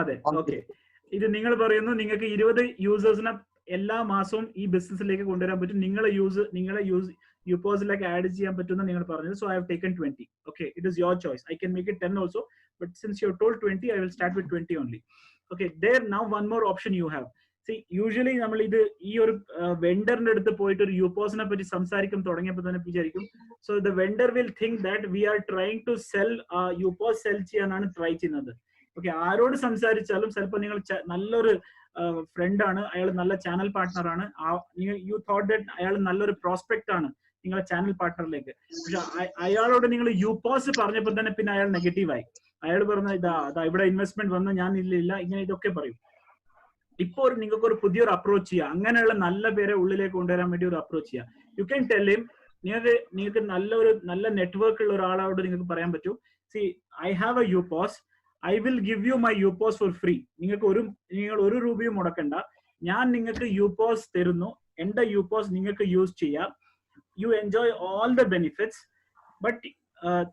അതെ, ഓക്കെ. ഇത് നിങ്ങൾ പറയുന്നു നിങ്ങൾക്ക് 20 യൂസേഴ്സിനെ എല്ലാ മാസവും ഈ ബിസിനസ്സിലേക്ക് കൊണ്ടുവരാൻ പറ്റും, നിങ്ങളെ യൂപ്പോസിലേക്ക് ആഡ് ചെയ്യാൻ പറ്റുമെന്ന് നിങ്ങൾ പറഞ്ഞത്. So I have taken 20. Okay, it is your choice. I can make it 10 also, but since you told 20, I will start with 20 only. Okay, there now one more option you have. See, usually നമ്മൾ ഇത് ഈ ഒരു വെണ്ടറിന്റെ അടുത്ത് പോയിട്ട് ഒരു യൂപ്പോസിനെ പറ്റി സംസാരിക്കാൻ തുടങ്ങിയപ്പോൾ തന്നെ വിചാരിക്കും, so the vendor will think that we are trying to sell UPOS sell ചെയ്യാനാണ് ട്രൈ ചെയ്യുന്നത്. ഓക്കെ, ആരോട് സംസാരിച്ചാലും ചിലപ്പോൾ നിങ്ങൾ നല്ലൊരു ഫ്രണ്ട് ആണ്, അയാൾ നല്ല ചാനൽ പാർട്ട്ണർ ആണ്, യു തോട്ട് ദാറ്റ് അയാൾ നല്ലൊരു പ്രോസ്പെക്ട് ആണ് നിങ്ങളെ ചാനൽ പാർട്ട്ണറിലേക്ക്. പക്ഷെ അയാളോട് നിങ്ങൾ യൂപ്പോസ് പറഞ്ഞപ്പോൾ തന്നെ പിന്നെ അയാൾ നെഗറ്റീവായി. അയാൾ പറഞ്ഞ ഇതാ ഇവിടെ ഇൻവെസ്റ്റ്മെന്റ് വന്ന് ഞാൻ ഇല്ല ഇങ്ങനെ ഇതൊക്കെ പറയും. ഇപ്പോൾ നിങ്ങൾക്ക് ഒരു പുതിയൊരു അപ്രോച്ച് ചെയ്യാം, അങ്ങനെയുള്ള നല്ല പേരെ ഉള്ളിലേക്ക് കൊണ്ടുവരാൻ വേണ്ടി ഒരു അപ്രോച്ച് ചെയ്യാം. യു ക്യാൻ ടെൽ ഹിം, നിങ്ങൾക്ക് നല്ല നെറ്റ്വർക്ക് ഉള്ള ഒരാളോട് നിങ്ങൾക്ക് പറയാൻ പറ്റും, see I have a UPOS, I will give you my UPOS for free. നിങ്ങൾ ഒരു രൂപയും മുടക്കണ്ട, ഞാൻ നിങ്ങൾക്ക് യൂപോസ് തരുന്നു, എന്റെ യൂപോസ് നിങ്ങൾക്ക് യൂസ് ചെയ്യാം, you enjoy all the benefits, but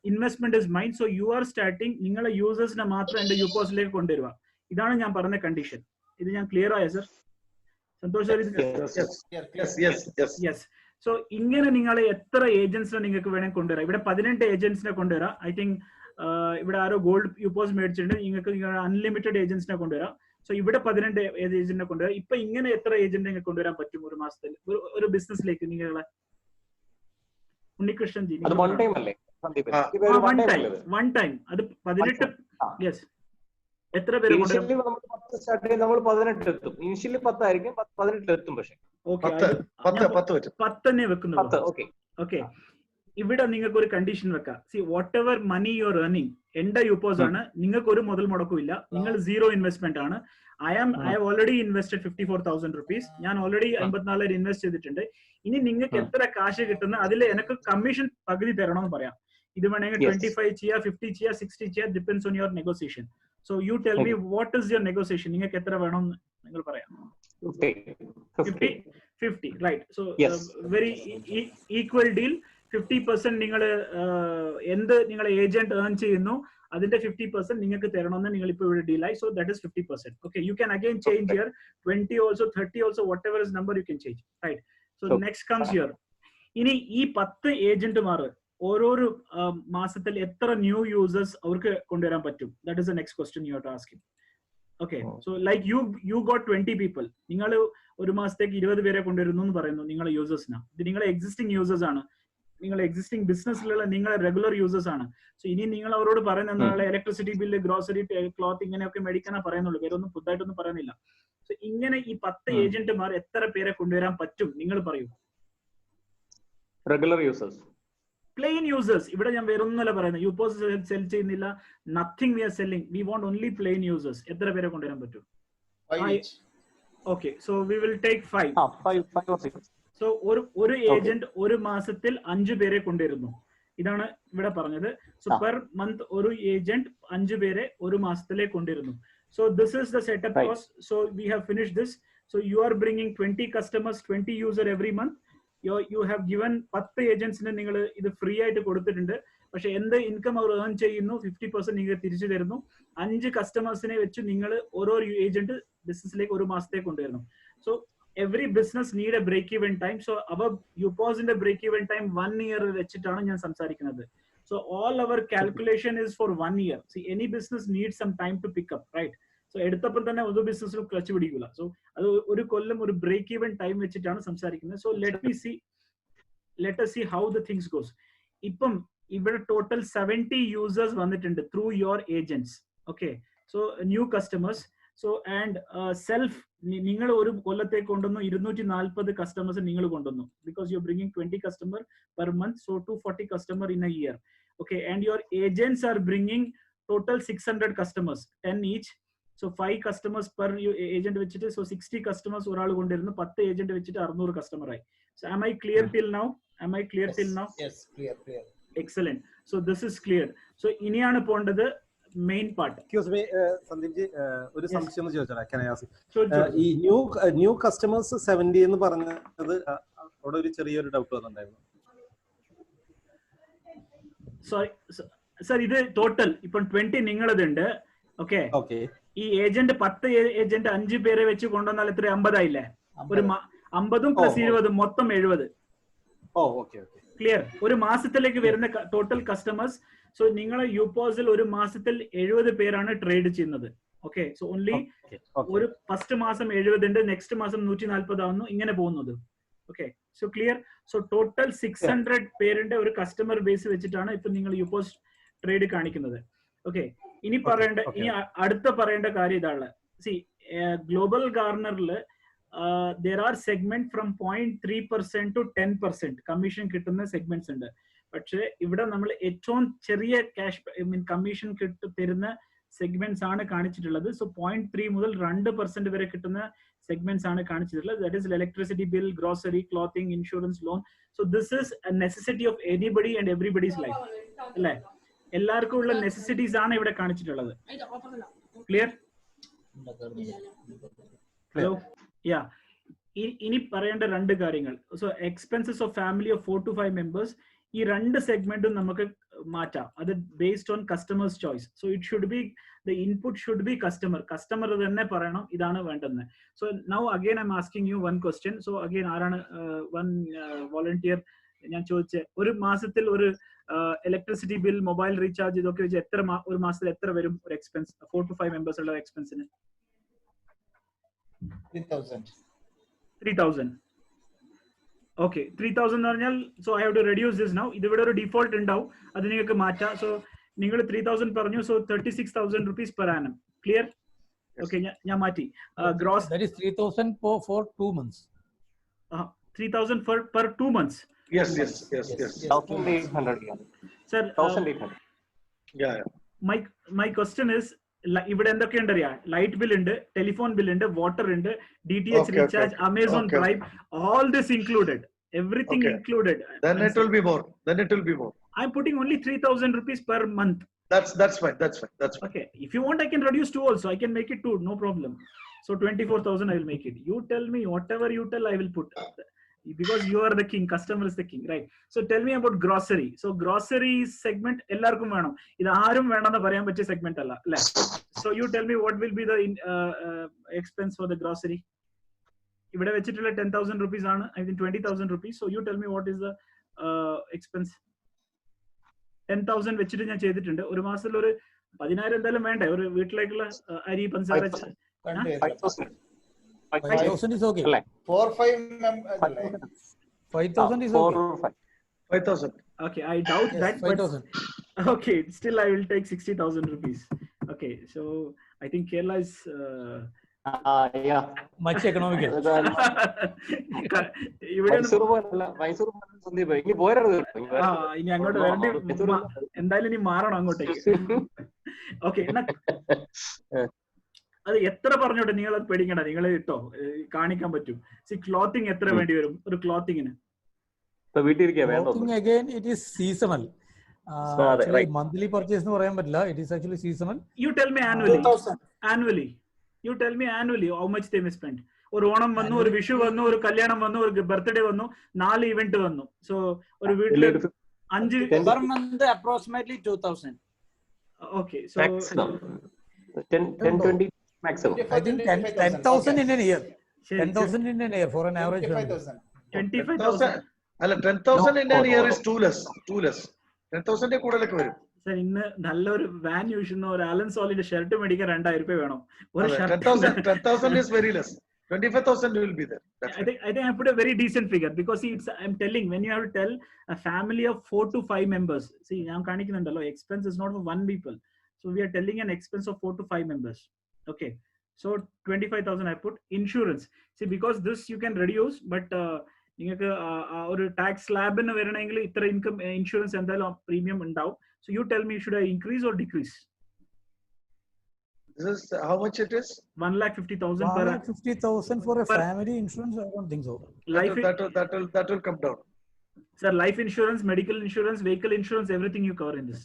investment is mine. So you R starting, നിങ്ങളെ യൂസേഴ്സിനെ മാത്രം എന്റെ യൂപോസിലേക്ക് കൊണ്ടുവരിക. ഇതാണ് ഞാൻ പറഞ്ഞ കണ്ടീഷൻ. ഇത് ഞാൻ ക്ലിയർ ആയ സർ? സന്തോഷ്? യെസ്. സോ ഇങ്ങനെ നിങ്ങളെ എത്ര ഏജന്റ്സിനെ നിങ്ങൾക്ക് വേണമെങ്കിൽ കൊണ്ടുവരാം. ഇവിടെ 18 ഏജന്റ്സിനെ കൊണ്ടുവരാം. ഐ തിങ്ക് ഇവിടെ ആരോ ഗോൾഡ് യൂപ്പോസ് മേടിച്ചിട്ടുണ്ട്, നിങ്ങൾക്ക് അൺലിമിറ്റഡ് ഏജന്റ്സിനെ കൊണ്ടുവരാം. സോ ഇവിടെ 18 ഏജന്റിനെ കൊണ്ടുവരാം. ഇപ്പൊ ഇങ്ങനെ എത്ര ഏജന്റ് നിങ്ങൾക്ക് കൊണ്ടുവരാൻ പറ്റും ഒരു മാസത്തിൽ ഒരു ബിസിനസ്സിലേക്ക്? നിങ്ങളെ ഉണ്ണികൃഷ്ണൻ ജി, വൺ ടൈം അത് 18. യെസ്, എത്ര പേര്? നമ്മൾ 18 എത്തും. ഇനിഷ്യലി 10 ആയിരിക്കും, 18 എത്തും. പക്ഷേ 10 തന്നെ വെക്കുന്നത്. ഓക്കെ, ഇവിടെ നിങ്ങൾക്ക് ഒരു കണ്ടീഷൻ വെക്കാം. See whatever money you are earning, എന്റെ യൂപ്പോസ് ആണ്, നിങ്ങൾക്ക് ഒരു മുതൽ മുടക്കില്ല, നിങ്ങൾ സീറോ ഇൻവെസ്റ്റ്മെന്റ് ആണ്. I have already invested 54,000 rupees. ഞാൻ ഓൾറെഡി 54,000 ഇൻവെസ്റ്റ് ചെയ്തിട്ടുണ്ട്. ഇനി നിങ്ങൾക്ക് എത്ര കാശ് കിട്ടുന്ന അതിൽ എനിക്ക് കമ്മീഷൻ പകുതി തരണമെന്ന് പറയാം. ഇത് വേണമെങ്കിൽ 25 ചെയ്യാം, 50 ചെയ്യാം, 60 ചെയ്യാം, depends on your negotiation. So you tell me what is your negotiation, നിങ്ങൾക്ക് എത്ര വേണം നിങ്ങൾ പറയാം. 50, right? So very equal deal. 50% നിങ്ങൾ എന്ത് നിങ്ങളെ ഏജന്റ് ഏൺ ചെയ്യുന്നു അതിന്റെ 50% നിങ്ങൾക്ക് തരണമെന്ന് നിങ്ങൾ ഇപ്പോൾ ഇവിടെ ഡീലായി. So that is 50%. Okay, you can again change here 20 also, 30 also, whatever is number you can change, right? So next comes here. ഇനി ഈ 10 ഏജന്റുമാർ ഓരോരോ മാസത്തിൽ എത്ര ന്യൂ യൂസേഴ്സ് അവർക്ക് കൊണ്ടുവരാൻ പറ്റും? That is the next question you have to ask him. Okay, so like you got 20 people. നിങ്ങൾ ഒരു മാസത്തേക്ക് 20 പേരെ കൊണ്ടുവരുന്നു എന്ന് പറയുന്നു നിങ്ങളെ യൂസേഴ്സിനാണ്. ഇത് നിങ്ങളെ എക്സിസ്റ്റിംഗ് യൂസേഴ്സ് ആണ്, നിങ്ങളെ എക്സിസ്റ്റിംഗ് ബിസിനസ്സിലുള്ള നിങ്ങളെ റെഗുലർ യൂസേഴ്സ് ആണ്. സോ ഇനി നിങ്ങൾ അവരോട് പറയുന്ന ഇലക്ട്രിസിറ്റി ബില്ല്, ഗ്രോസറി, ക്ലോത്ത് ഇങ്ങനെയൊക്കെ മേടിക്കാനാ പറയുന്നുള്ളൂ, വേറൊന്നും പുതുതായിട്ടൊന്നും പറയുന്നില്ല. സോ ഇങ്ങനെ ഈ 10 ഏജന്റുമാർ എത്ര പേരെ കൊണ്ടുവരാൻ പറ്റും നിങ്ങൾ പറയൂ? Regular users, plain users. ഇവിടെ ഞാൻ വേറൊന്നുമല്ല പറയുന്നത്, യൂപ്പോസ് സെൽ ചെയ്യുന്നില്ല, nothing we are selling, we want only plain users. എത്ര പേരെ കൊണ്ടുവരാൻ പറ്റും? Okay, so we will take 5. So ഒരു ഏജന്റ് ഒരു മാസത്തിൽ 5 പേരെ കൊണ്ടുവരുന്നു. ഇതാണ് ഇവിടെ പറഞ്ഞത്. സോ പെർ മന്ത് ഒരു ഏജന്റ് 5 പേരെ ഒരു മാസത്തിലേക്ക് കൊണ്ടുവരുന്നു. So this is the setup cost. So we have finished this. So you are bringing 20 customers, 20 user every month. You have given 10 ഏജന്റ്സിന് നിങ്ങൾ ഇത് ഫ്രീ ആയിട്ട് കൊടുത്തിട്ടുണ്ട്. പക്ഷെ എന്ത് ഇൻകം അവർ ഏൺ ചെയ്യുന്നു 50% നിങ്ങൾ തിരിച്ചു തരുന്നു. 5 കസ്റ്റമേഴ്സിനെ വെച്ച് നിങ്ങൾ ഓരോ ഏജന്റ് ബിസിനസ്സിലേക്ക് ഒരു മാസത്തേക്ക് കൊണ്ടുവരുന്നു. So every business need a break even time. So our UPOS in the break even time 1 year വെച്ചിട്ടാണ് ഞാൻ സംസാരിക്കുന്നത്. So all our calculation is for 1 year. See, any business needs some time to pick up, right? So എടുത്തപ്പോൾ തന്നെ ഒരു ബിസിനസ്സിലും clutch പിടിക്കില്ല. So അത് ഒരു കൊല്ലം ഒരു ബ്രേക്ക് ഈവൻ ടൈം വെച്ചിട്ടാണ് സംസാരിക്കുന്നത്. So let us see how the things goes. ഇപ്പം ഇവിടെ ടോട്ടൽ 70 യൂസേഴ്സ് വന്നിട്ടുണ്ട് through your agents. Okay, so new customers. So and self നിങ്ങൾ ഒരു കൊല്ലത്തേക്ക് കൊണ്ടുവന്നു 240 കസ്റ്റമേഴ്സ് നിങ്ങൾ കൊണ്ടുവന്നു. Because you are bringing 20 customer per month, so 240 customer in A year. Okay, and your agents R bringing total 600 customers, 10 each. So 5 customers per agent വെച്ചിട്ട്, so 60 customers ഒരാൾ കൊണ്ടുവരുന്നു. 10 agent വെച്ചിട്ട് 600 കസ്റ്റമർ ആയി. So am I clear till now? Yes, clear. Excellent. So this is clear. So ഇനിയാണ് പോണ്ടത് main part. Excuse me Sandeep ji, ഒരു സംശയം ഒന്ന് ചോദിച്ചോളാം. ഈ ന്യൂ കസ്റ്റമേഴ്സ് 70 എന്ന് പറഞ്ഞത് അവിടെ ഒരു ചെറിയൊരു ഡൗട്ട് വന്നിട്ടുണ്ടായിരുന്നു. സോറി, സർ ഇത് ടോട്ടൽ ഇപ്പം 20 നിങ്ങളതുണ്ട്. ഓക്കെ, ഈ ഏജന്റ് 10 ഏജന്റ് 5 പേരെ വെച്ച് കൊണ്ടുവന്നാൽ എത്ര 50 ആയില്ലേ? ഒരു 50 പ്ലസ് 20 മൊത്തം 70. ക്ലിയർ? ഒരു മാസത്തിലേക്ക് വരുന്ന ടോട്ടൽ കസ്റ്റമേഴ്സ്. സോ നിങ്ങളെ യുപോസിൽ ഒരു മാസത്തിൽ 70 പേരാണ് ട്രേഡ് ചെയ്യുന്നത്. ഓക്കെ, സോ ഓൺലി ഒരു ഫസ്റ്റ് മാസം 70 ഉണ്ട്, നെക്സ്റ്റ് മാസം 140 ആവുന്നു, ഇങ്ങനെ പോകുന്നത്. Okay, so clear? So total 600 പേരിന്റെ ഒരു കസ്റ്റമർ ബേസ് വെച്ചിട്ടാണ് ഇപ്പൊ നിങ്ങൾ യുപോസ് ട്രേഡ് കാണിക്കുന്നത്. ഓക്കെ, ഇനി അടുത്ത പറയേണ്ട കാര്യം ഇതാണ്. സി ഗ്ലോബൽ ഗാർണറിൽ there are segment from 0.3% to 10% commission കിട്ടുന്ന സെഗ്മെന്റ്സ് ഉണ്ട്. പക്ഷെ ഇവിടെ നമ്മൾ ഏറ്റവും ചെറിയ ക്യാഷ് കമ്മീഷൻ തരുന്ന സെഗ്മെന്റ്സ് ആണ് കാണിച്ചിട്ടുള്ളത്. സോ 0.3 മുതൽ 2% വരെ കിട്ടുന്ന സെഗ്മെന്റ്സ് ആണ് കാണിച്ചിട്ടുള്ളത്. That is electricity bill, grocery, clothing, insurance, loan. So this is a necessity of anybody and everybody's life അല്ലേ? എല്ലാവർക്കും ഉള്ള നെസസിറ്റീസ് ആണ് ഇവിടെ കാണിച്ചിട്ടുള്ളത്. ക്ലിയർ? Hello, yeah. ഇനി പറയേണ്ട രണ്ട് കാര്യങ്ങൾ. So expenses of family of 4 to 5 members, ഈ രണ്ട് സെഗ്മെന്റും നമുക്ക് മാറ്റാം. അത് based on customers choice. So it should be the input should be customer തന്നെ പറയണം ഇതാണ് വേണ്ടതെന്ന്. So now again I am asking you one question. So again ആരാണ് വൺ വോളണ്ടിയർ? ഞാൻ ചോദിച്ച ഒരു മാസത്തിൽ ഒരു ഇലക്ട്രിസിറ്റി ബിൽ, മൊബൈൽ റീചാർജ് ഇതൊക്കെ വെച്ച് എത്ര ഒരു മാസത്തിൽ എത്ര വരും ഒരു എക്സ്പെൻസ് 4 to 5 members ഉള്ള എക്സ്പെൻസിന്? 3,000. ഓക്കെ, 3,000 എന്ന് പറഞ്ഞാൽ so I have to reduce this now. ഇതിവിടെ ഒരു ഡിഫോൾട്ട് ഉണ്ടാവും, അത് നിങ്ങൾക്ക് മാറ്റാം. സോ നിങ്ങൾ 3,000 പറഞ്ഞു. So 36,000 rupees per annum. Clear? Okay, ഞാൻ മാറ്റി. Gross that is 3,000 for 2 months. 3,000 per 2 months. Yes. 1,800. Sir, 1,800. Yeah. My question is, ഇവിടെ എന്തൊക്കെയുണ്ട് അറിയാം? ലൈറ്റ് ബിൽ ഉണ്ട്, ടെലിഫോൺ ബിൽ ഉണ്ട്, വാട്ടർ ഉണ്ട്, DTH recharge, Amazon Prime, all this included, everything included. Then it will be more. I'm putting only 3,000 rupees per month. That's fine. Okay, if you want I can reduce 2 also. I can make it 2, no problem. So 24,000 I will make it. You tell me whatever you tell I will put, because you are the king, customer is the king, right? So tell me about grocery. So grocery segment ellarkum venam, idu aarum venannu parayan pattiya segment alla alle. So you tell me what will be the expense for the grocery. Ivide vechittulla 10,000 rupees aanu, I think 20,000 rupees. So you tell me what is the expense. 10,000 വെച്ചിട്ട് ഞാൻ ചെയ്തിട്ടുണ്ട്. ഒരു മാസത്തിൽ ഒരു 10,000 എന്തായാലും വേണ്ടേ ഒരു വീട്ടിലേക്കുള്ള അരി, പഞ്ചസാര? 5,000 is okay. 4-5 members. 5,000 is okay. 5,000. Okay, I doubt that. 5,000. Okay, still I will take 60,000 rupees. Okay, so I think Kerala is Yeah. Much economical. ഇനി അങ്ങോട്ട് വരേണ്ടി എന്തായാലും ഇനി മാറണം അങ്ങോട്ടേക്ക്. ഓക്കെ, അത് എത്ര പറഞ്ഞോട്ടെ, നിങ്ങൾ അത് പേടിക്കണ്ട, നിങ്ങൾ ഇട്ടോ കാണിക്കാൻ പറ്റും. ക്ലോത്തിങ് എത്ര വേണ്ടി വരും ഒരു ക്ലോത്തിങ്ങിന്? Clothing again it is seasonal. Actually monthly purchase എന്ന് പറയാൻ പറ്റില്ല. It is actually seasonal. You tell me annually. You tell me annually how much they may spend. ഒരു ഓണം വന്നു, ഒരു വിഷു വന്നു, ഒരു കല്യാണം വന്നു, ഒരു ബർത്ത്ഡേ വന്നു, 4 ഇവന്റ് വന്നു. സോ ഒരു വീട്ടില് 5 per month approximately 2,000. Okay, so 10-20 maximum. I think 10,000 in a year. 10,000 in a year for an average family. 25,000. അല്ല, 10,000 in a year is too less. 10,000 കൂടുതലൊക്കെ വരും. സർ, ഇന്ന് നല്ലൊരു വാൻ യൂസ് ചെയ്യുന്ന ഒരു ആലൻ സോളിന്റെ ഷർട്ട് മേടിക്കാൻ 2,000 രൂപ വേണം. 10,000 is very less. 25,000 will be there. I think I put a very decent figure because see, I'm telling, when you have to tell a family of 4 to 5 members, see, I'm kanikkunnundallo, expense is not for one people, so we are telling an expense of 4 to 5 members. Okay, so 25,000 I put. Insurance, see, because this you can reduce, but നിങ്ങൾക്ക് ഒരു tax സ്ലാബിന് വരണമെങ്കിൽ ഇത്ര income insurance എന്തായാലും premium ഉണ്ടാവും. So you tell me, should I increase or decrease? This is how much it is? 1,50,000 per. 1,50,000 for a family insurance? I don't think so. That will come down. Sir, life insurance, medical insurance, vehicle insurance, everything you cover in this.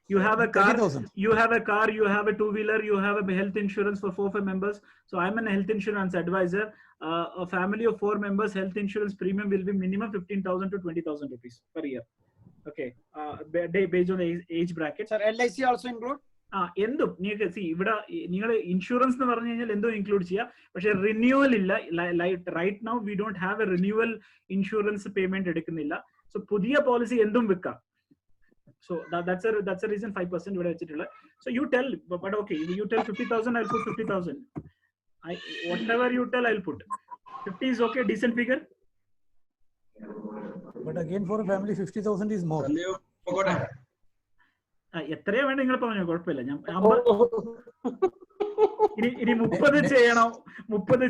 You have a car, 30,000. you have a 2-wheeler, you have a health insurance for 4-5 members. So I'm a health insurance advisor. A family of 4 members, health insurance premium will be minimum 15,000 to 20,000 rupees per year. Okay, based on the age bracket. Sir, LIC also include? എന്തും നിങ്ങൾക്ക് C ഇവിടെ നിങ്ങൾ insurance എന്ന് പറഞ്ഞു കഴിഞ്ഞാൽ എന്തോ include ചെയ്യാം, പക്ഷെ റിന്യൂവൽ ഇല്ല. Right now we don't have a renewal insurance payment എടുക്കുന്നില്ല. സോ പുതിയ പോളിസി എന്തും വെക്കാം. So that's a reason 5% ഇവിടെ വെച്ചിട്ടുള്ളത്. So you tell, but okay, you tell 50,000, I'll put 50,000. Whatever you tell, I'll put 50 is okay, decent figure. But again, for a family, 50,000 is more. എത്രയാ വേണ്ട നിങ്ങൾ പറഞ്ഞോ, കുഴപ്പമില്ല. ഞാൻ ഇനി 30 ചെയ്യണോ? 30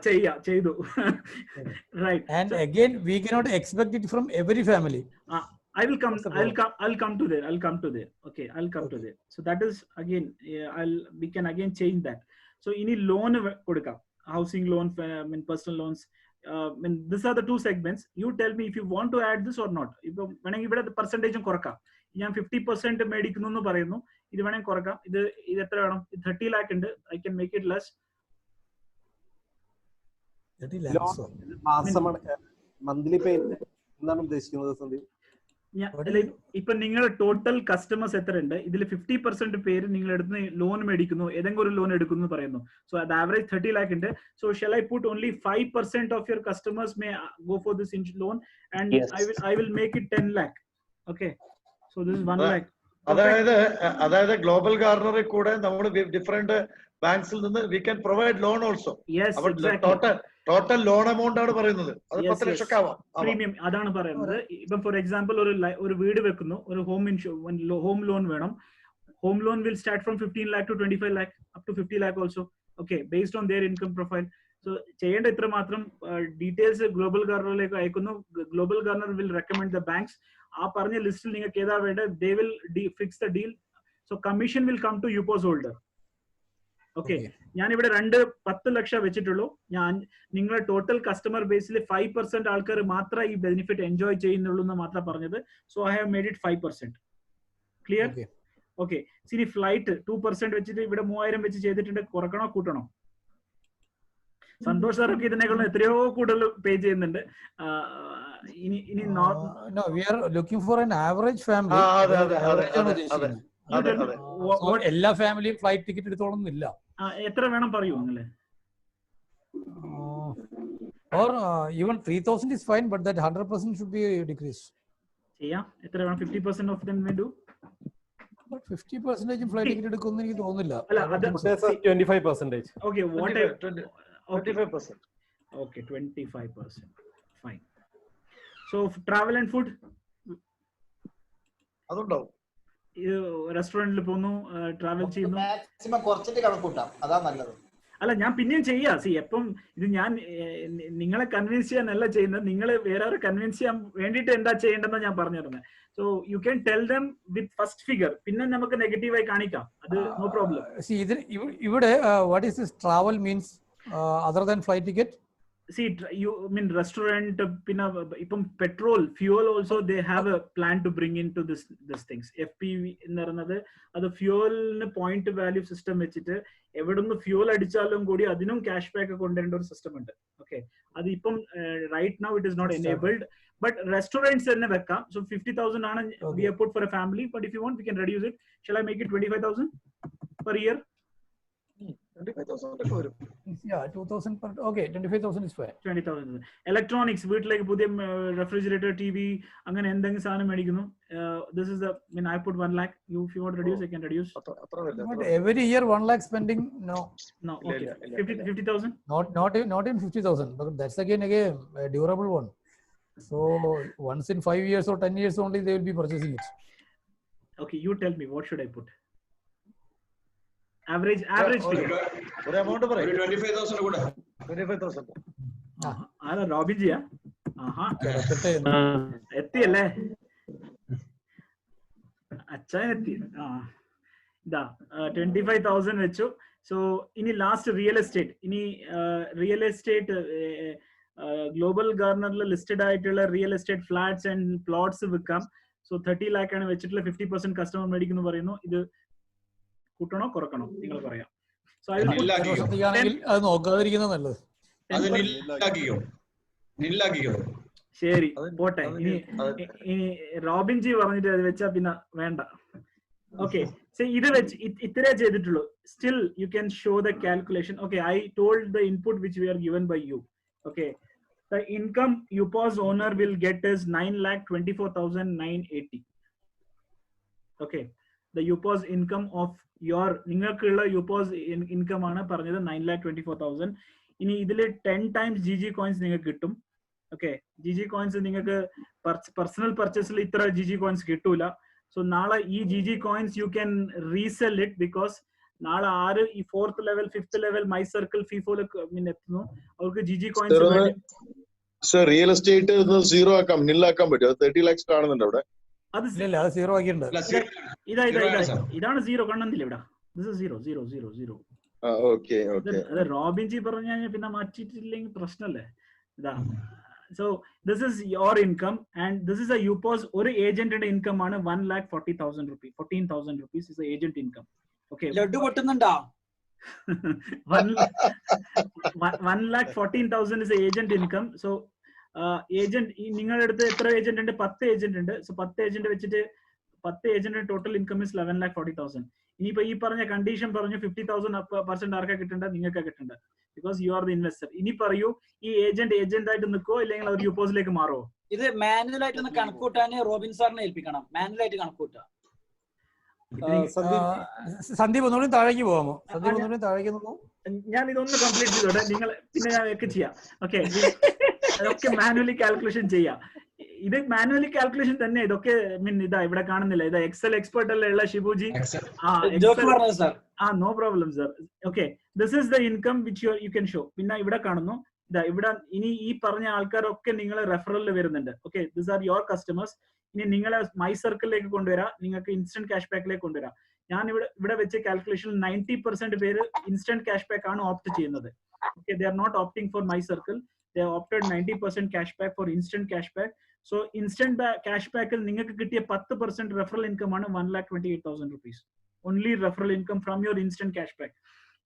ചെയ്യാം. ചെയ്തു. Right. And again, we cannot expect it from every family. I'll come to there. Okay, I'll come to there. So that is again, we can again change that. So any loan kodukam, housing loan, personal loans. These are the two segments. You tell me if you want to add this or not. If വേണമെങ്കിൽ ഇവിടെ percentage കുറക്കാം. ഞാൻ 50% മേടിക്കുന്നു എന്ന് പറയുന്നു. ഇത് വേണമെങ്കിൽ കുറക്കാം. ഇത് എത്ര വേണം? 30 lakh ഉണ്ട്. I can make it less. 30 lakhs. Monthly payment എന്താണ് ഉദ്ദേശിക്കുന്നത് സന്ദീപ്? ഇപ്പൊ നിങ്ങളുടെ ടോട്ടൽ കസ്റ്റമേഴ്സ് എത്ര ഉണ്ട്? ഇതിൽ 50% പേര് നിങ്ങൾ എടുത്ത് ലോൺ മേടിക്കുന്നു, ഏതെങ്കിലും ഒരു ലോൺ എടുക്കുന്നു പറയുന്നു. സോ അത് ആവറേജ് 30 lakh ഉണ്ട്. So shell I put only 5% of your customers may go for this loan and I will make it 10 lakh. Okay, so this is 1 lakh. അതായത് ഗ്ലോബൽ ഗാർണറിൽ കൂടെ നമ്മൾ ഡിഫറെന്റ് ബാങ്ക്സിൽ നിന്ന് we can provide loan also. Total loan amount ആണ് പറയുന്നത്. അത് 10 ലക്ഷം ആവാം. Premium അതാണ് പറയുന്നത്. ഇപ്പം ഫോർ എക്സാമ്പിൾ ഒരു വീട് വെക്കുന്നു, ഒരു ഹോം ലോൺ വേണം. Home loan will start from 15 lakh to 25 lakh up to 50 lakh also. Okay, based on their income profile. So ചെയ്യേണ്ട ഇത്ര മാത്രം. ഡീറ്റെയിൽസ് ഗ്ലോബൽ ഗാർണറിലേക്ക് അയക്കുന്നു. Global Garner will recommend the banks. ആ പറഞ്ഞ ലിസ്റ്റിൽ നിങ്ങൾക്ക് ഏതാ വേണ്ടത്, they will fix the deal. So commission will come to UPOS holder. Okay, ഞാനിവിടെ 10 ലക്ഷം വെച്ചിട്ടുള്ളൂ. ഞാൻ നിങ്ങളുടെ ടോട്ടൽ കസ്റ്റമർ ബേസിൽ 5% ആൾക്കാർ മാത്രമേ ഈ ബെനിഫിറ്റ് എൻജോയ് ചെയ്യുന്നുള്ളൂ എന്ന് മാത്രം പറഞ്ഞത്. So I have made it 5%. Clear? Okay. ഇനി ഫ്ലൈറ്റ് 2% വെച്ചിട്ട് ഇവിടെ 3000 വെച്ച് ചെയ്തിട്ടുണ്ട്. കുറക്കണോ കൂട്ടണോ? സന്തോഷ് സാറൊക്കെ ഇതിനേക്കാളും എത്രയോ കൂടുതൽ പേ ചെയ്യുന്നുണ്ട്. ഇനി no, we are looking for an average family. എല്ലാ ഫാമിലിയും ഫ്ലൈറ്റ് ടിക്കറ്റ് എടുത്തോളന്നില്ല. എത്ര വേണം പറയൂ നിങ്ങള്? Or even 3,000 is fine, but that 100% should be decreased. ചെയ്യാം. എത്ര വേണം? 50% of them may do. But 50% flight ticket എടുക്കുമെന്ന് എനിക്ക് തോന്നുന്നില്ല. 25%. Okay, what 25%. Okay, 25%. Fine. So travel and food അതുണ്ടാവും. റെസ്റ്റോറന്റിൽ പോകുന്നു, ട്രാവൽ ചെയ്യുന്നു. മാക്സിമം കുറച്ചിട്ട് കണക്കൂട്ടാം, അതാ നല്ലത്. അല്ല, ഞാൻ പിന്നെയും ചെയ്യാം. സി, എപ്പം ഇത് ഞാൻ നിങ്ങളെ കൺവിൻസ് ചെയ്യാനല്ല ചെയ്യുന്നത്, നിങ്ങളെ വേറെ കൺവിൻസ് ചെയ്യാൻ വേണ്ടിയിട്ട് എന്താ ചെയ്യേണ്ടതെന്ന് ഞാൻ പറഞ്ഞിരുന്നത്. So you can tell them with first figure, പിന്നെ നമുക്ക് നെഗറ്റീവായി കാണിക്കാം, അത് നോ പ്രോബ്ലം. ഇവിടെ what is this travel means other than flight ticket? See, you mean restaurant, pinna ipum petrol, fuel also they have a plan to bring into this things. FPV എന്ന് പറയുന്നത് അത് ഫ്യൂവലിന് point value system വെച്ചിട്ട് എവിടുന്ന് fuel അടിച്ചാലും കൂടി അതിനും cash back കൊണ്ടുവരേണ്ട ഒരു സിസ്റ്റം ഉണ്ട്. ഓക്കെ, അത് ഇപ്പം right now it is not enabled, but restaurants തന്നെ വെക്കാം. സോ 50,000 ആണ് we have put for a family, but if you want we can reduce it. Shall I make it 25,000 per year? 25,000 വരും. Yeah, 2,000 per. Okay, 25,000 is fair. 20,000. Electronics, വീട്ടിലേക്ക് പുതിയ refrigerator, TV, അങ്ങനെ എന്തെങ്കിലും സാധനം മേടിക്കുന്നു. This is the, I mean, I put 1 lakh. You, if you want to reduce, I can reduce. But every year 1 lakh spending, no. Okay. 50,000. Not in 50,000, but that's again a durable one. So once in 5 years or 10 years only they will be purchasing it. Okay, you tell me, what should I put? Average figure. ഒരു amount പറയൂ. 25,000 കൂടെ. 25,000. ആരാ റോബിജിയാ? ആഹാ, എത്തിയല്ലേ അച്ഛൻ എത്തി. ഇതാ 25,000 വെച്ചു. So ഇനി last real estate. ഇനി റിയൽ എസ്റ്റേറ്റ് ഗ്ലോബൽ ഗാർണറിൽ ലിസ്റ്റഡ് ആയിട്ടുള്ള real estate flats and plots വിൽക്കാം. സോ 30 lakh ആണ് വെച്ചിട്ടുള്ള 50% കസ്റ്റമർ മേടിക്കുന്നു പറയുന്നു. ഇത് കൂട്ടണോ കുറക്കണോ നിങ്ങൾ പറയാം. അത് നോക്കാതിരിക്കുന്നത് നല്ലത്. ശരി പോട്ടെ. ഇനി റോബിൻ ജി പറഞ്ഞിട്ട് അത് വെച്ചാ പിന്നെ വേണ്ട. ഓക്കെ, ഇത് വെച്ച് ഇത്രേ ചെയ്തിട്ടുള്ളൂ. Still you can show the calculation. Okay, I told the input which we are given by you. Okay, the income UPOS owner will get is 9,24,980. Okay, the UPOS income of your ningalkulla UPOS income aanu paranjathu 9,24,000. ini idile 10 times GG coins ningalku kittum. Okay, GG coins ningalku personal purchase il itra GG coins kittula. So naala ee GG coins you can resell it, because naala aaru ee 4th level 5th level my circle FIFO le ettuno avarku GG coins sir real estate zero ആക്കാം, നില്ലാക്കാൻ പറ്റും. 30 lakhs കാണുന്നുണ്ട് അവിടെ. അത് zero ആക്കിയിട്ടുണ്ട്. ഇതാണ് zero കാണുന്നില്ല ഇവിടെ. അതെ, റോബിൻ ജി പറഞ്ഞു കഴിഞ്ഞാൽ പിന്നെ മാറ്റിയിട്ടില്ലെങ്കിൽ പ്രശ്നമല്ലേ. ഇതാ, so this is your income and this is A UPOS. ഒരു ഏജന്റിന്റെ ഇൻകം ആണ് 1,40,000 rupees. 14,000 rupees is agent income. Okay, laddu പൊട്ടുന്നുണ്ടോ? 1,14,000 is agent income. So agent നിങ്ങളുടെ അടുത്ത് എത്ര ഏജന്റ് ഉണ്ട്? 10 ഏജന്റ് ഉണ്ട്. സോ 10 ഏജന്റ് വെച്ചിട്ട് 10 ഏജന്റ് ടോട്ടൽ ഇൻകം ഇസ് 11,40,000. ഇനിയിപ്പോ ഈ പറഞ്ഞ കണ്ടീഷൻ പറഞ്ഞു 50,000% ആർക്കാ കിട്ടേണ്ട? നിങ്ങൾക്ക് കിട്ടേണ്ട, because you are the investor. ഇനി പറയൂ, ഈ ഏജന്റ് ആയിട്ട് നിൽക്കോ ഇല്ലെങ്കിൽ അവർ UPOSലേക്ക് മാറുമോ? ഇത് മാനുവൽ ആയിട്ട് ഒന്ന് കണക്കൂട്ടാൻ റോബിൻ സാറിനെ ഏൽപ്പിക്കണം. മാനുവൽ ആയിട്ട് കണക്കൂട്ടാ. സന്ദീപ് ഒന്നുകൂടി താഴേക്ക് പോകാമോ? സന്ദീപ് ഒന്നുകൂടി താഴേക്ക് നോക്കൂ. ഞാൻ ഇതൊന്ന് കംപ്ലീറ്റ് ചെയ്തോട്ടെ, നിങ്ങൾ പിന്നെ ഞാൻ ഒക്കെ ചെയ്യാം. ഓക്കെ, അതൊക്കെ മാനുവലി കാൽക്കുലേഷൻ ചെയ്യാം. ഇത് മാനുവലി കാൽക്കുലേഷൻ തന്നെ. ഇതൊക്കെ ഇതാ ഇവിടെ കാണുന്നില്ല. ഇതാ എക്സൽ എക്സ്പെർട്ട് അല്ലേ ഉള്ള Shibuji? No problem sir. Okay, this is the income which you can show. പിന്നെ ഇവിടെ കാണുന്നു, ഇതാ ഇവിടെ ഇനി ഈ പറഞ്ഞ ആൾക്കാരൊക്കെ നിങ്ങളെ റെഫറലിൽ വരുന്നുണ്ട്. Okay, this are your customers. ഇനി നിങ്ങളെ മൈ സർക്കിളിലേക്ക് കൊണ്ടുവരാം, നിങ്ങൾക്ക് ഇൻസ്റ്റന്റ് ക്യാഷ് ബാക്കിലേക്ക് കൊണ്ടുവരാം. ഞാൻ ഇവിടെ വെച്ച കാൽക്കുലേഷനിൽ 90% പേര് ഇൻസ്റ്റന്റ് ക്യാഷ് ബാക്ക് ആണ് ഓപ്റ്റ് ചെയ്യുന്നത്. Okay, they are not opting for my circle. They opted 90% cashback for instant cashback. So instant cashback il ningalku kittiya 10% referral income aanu 1,28,000 rupees. Only referral income from your instant cashback.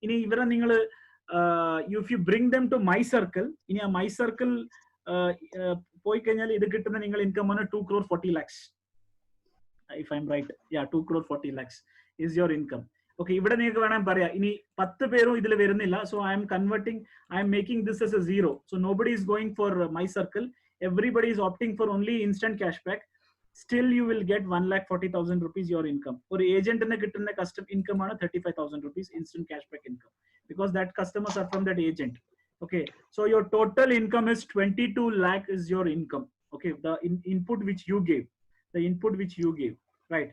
Ini ivara ningal if you bring them to my circle, ini a my circle poi kanyal idu kittuna ningal income aanu 2,40 lakhs. If I'm right, yeah, 2,40 lakhs is your income. Okay, ഇവിടെ നിങ്ങൾക്ക് വേണം പറയാം. ഇനി 10 പേരും ഇതിൽ വരുന്നില്ല. So I M making this as a zero. So nobody is going for my circle. Everybody is opting for only instant cashback. Still you will get 1,40,000 rupees your income. ഒരു ഏജന്റിന് കിട്ടുന്ന കസ്റ്റം ഇൻകം ആണ് 35,000 rupees instant cashback income, because that customers are from that agent. Okay, so your total income is 22 lakh is your income. Okay, the input which you gave, right?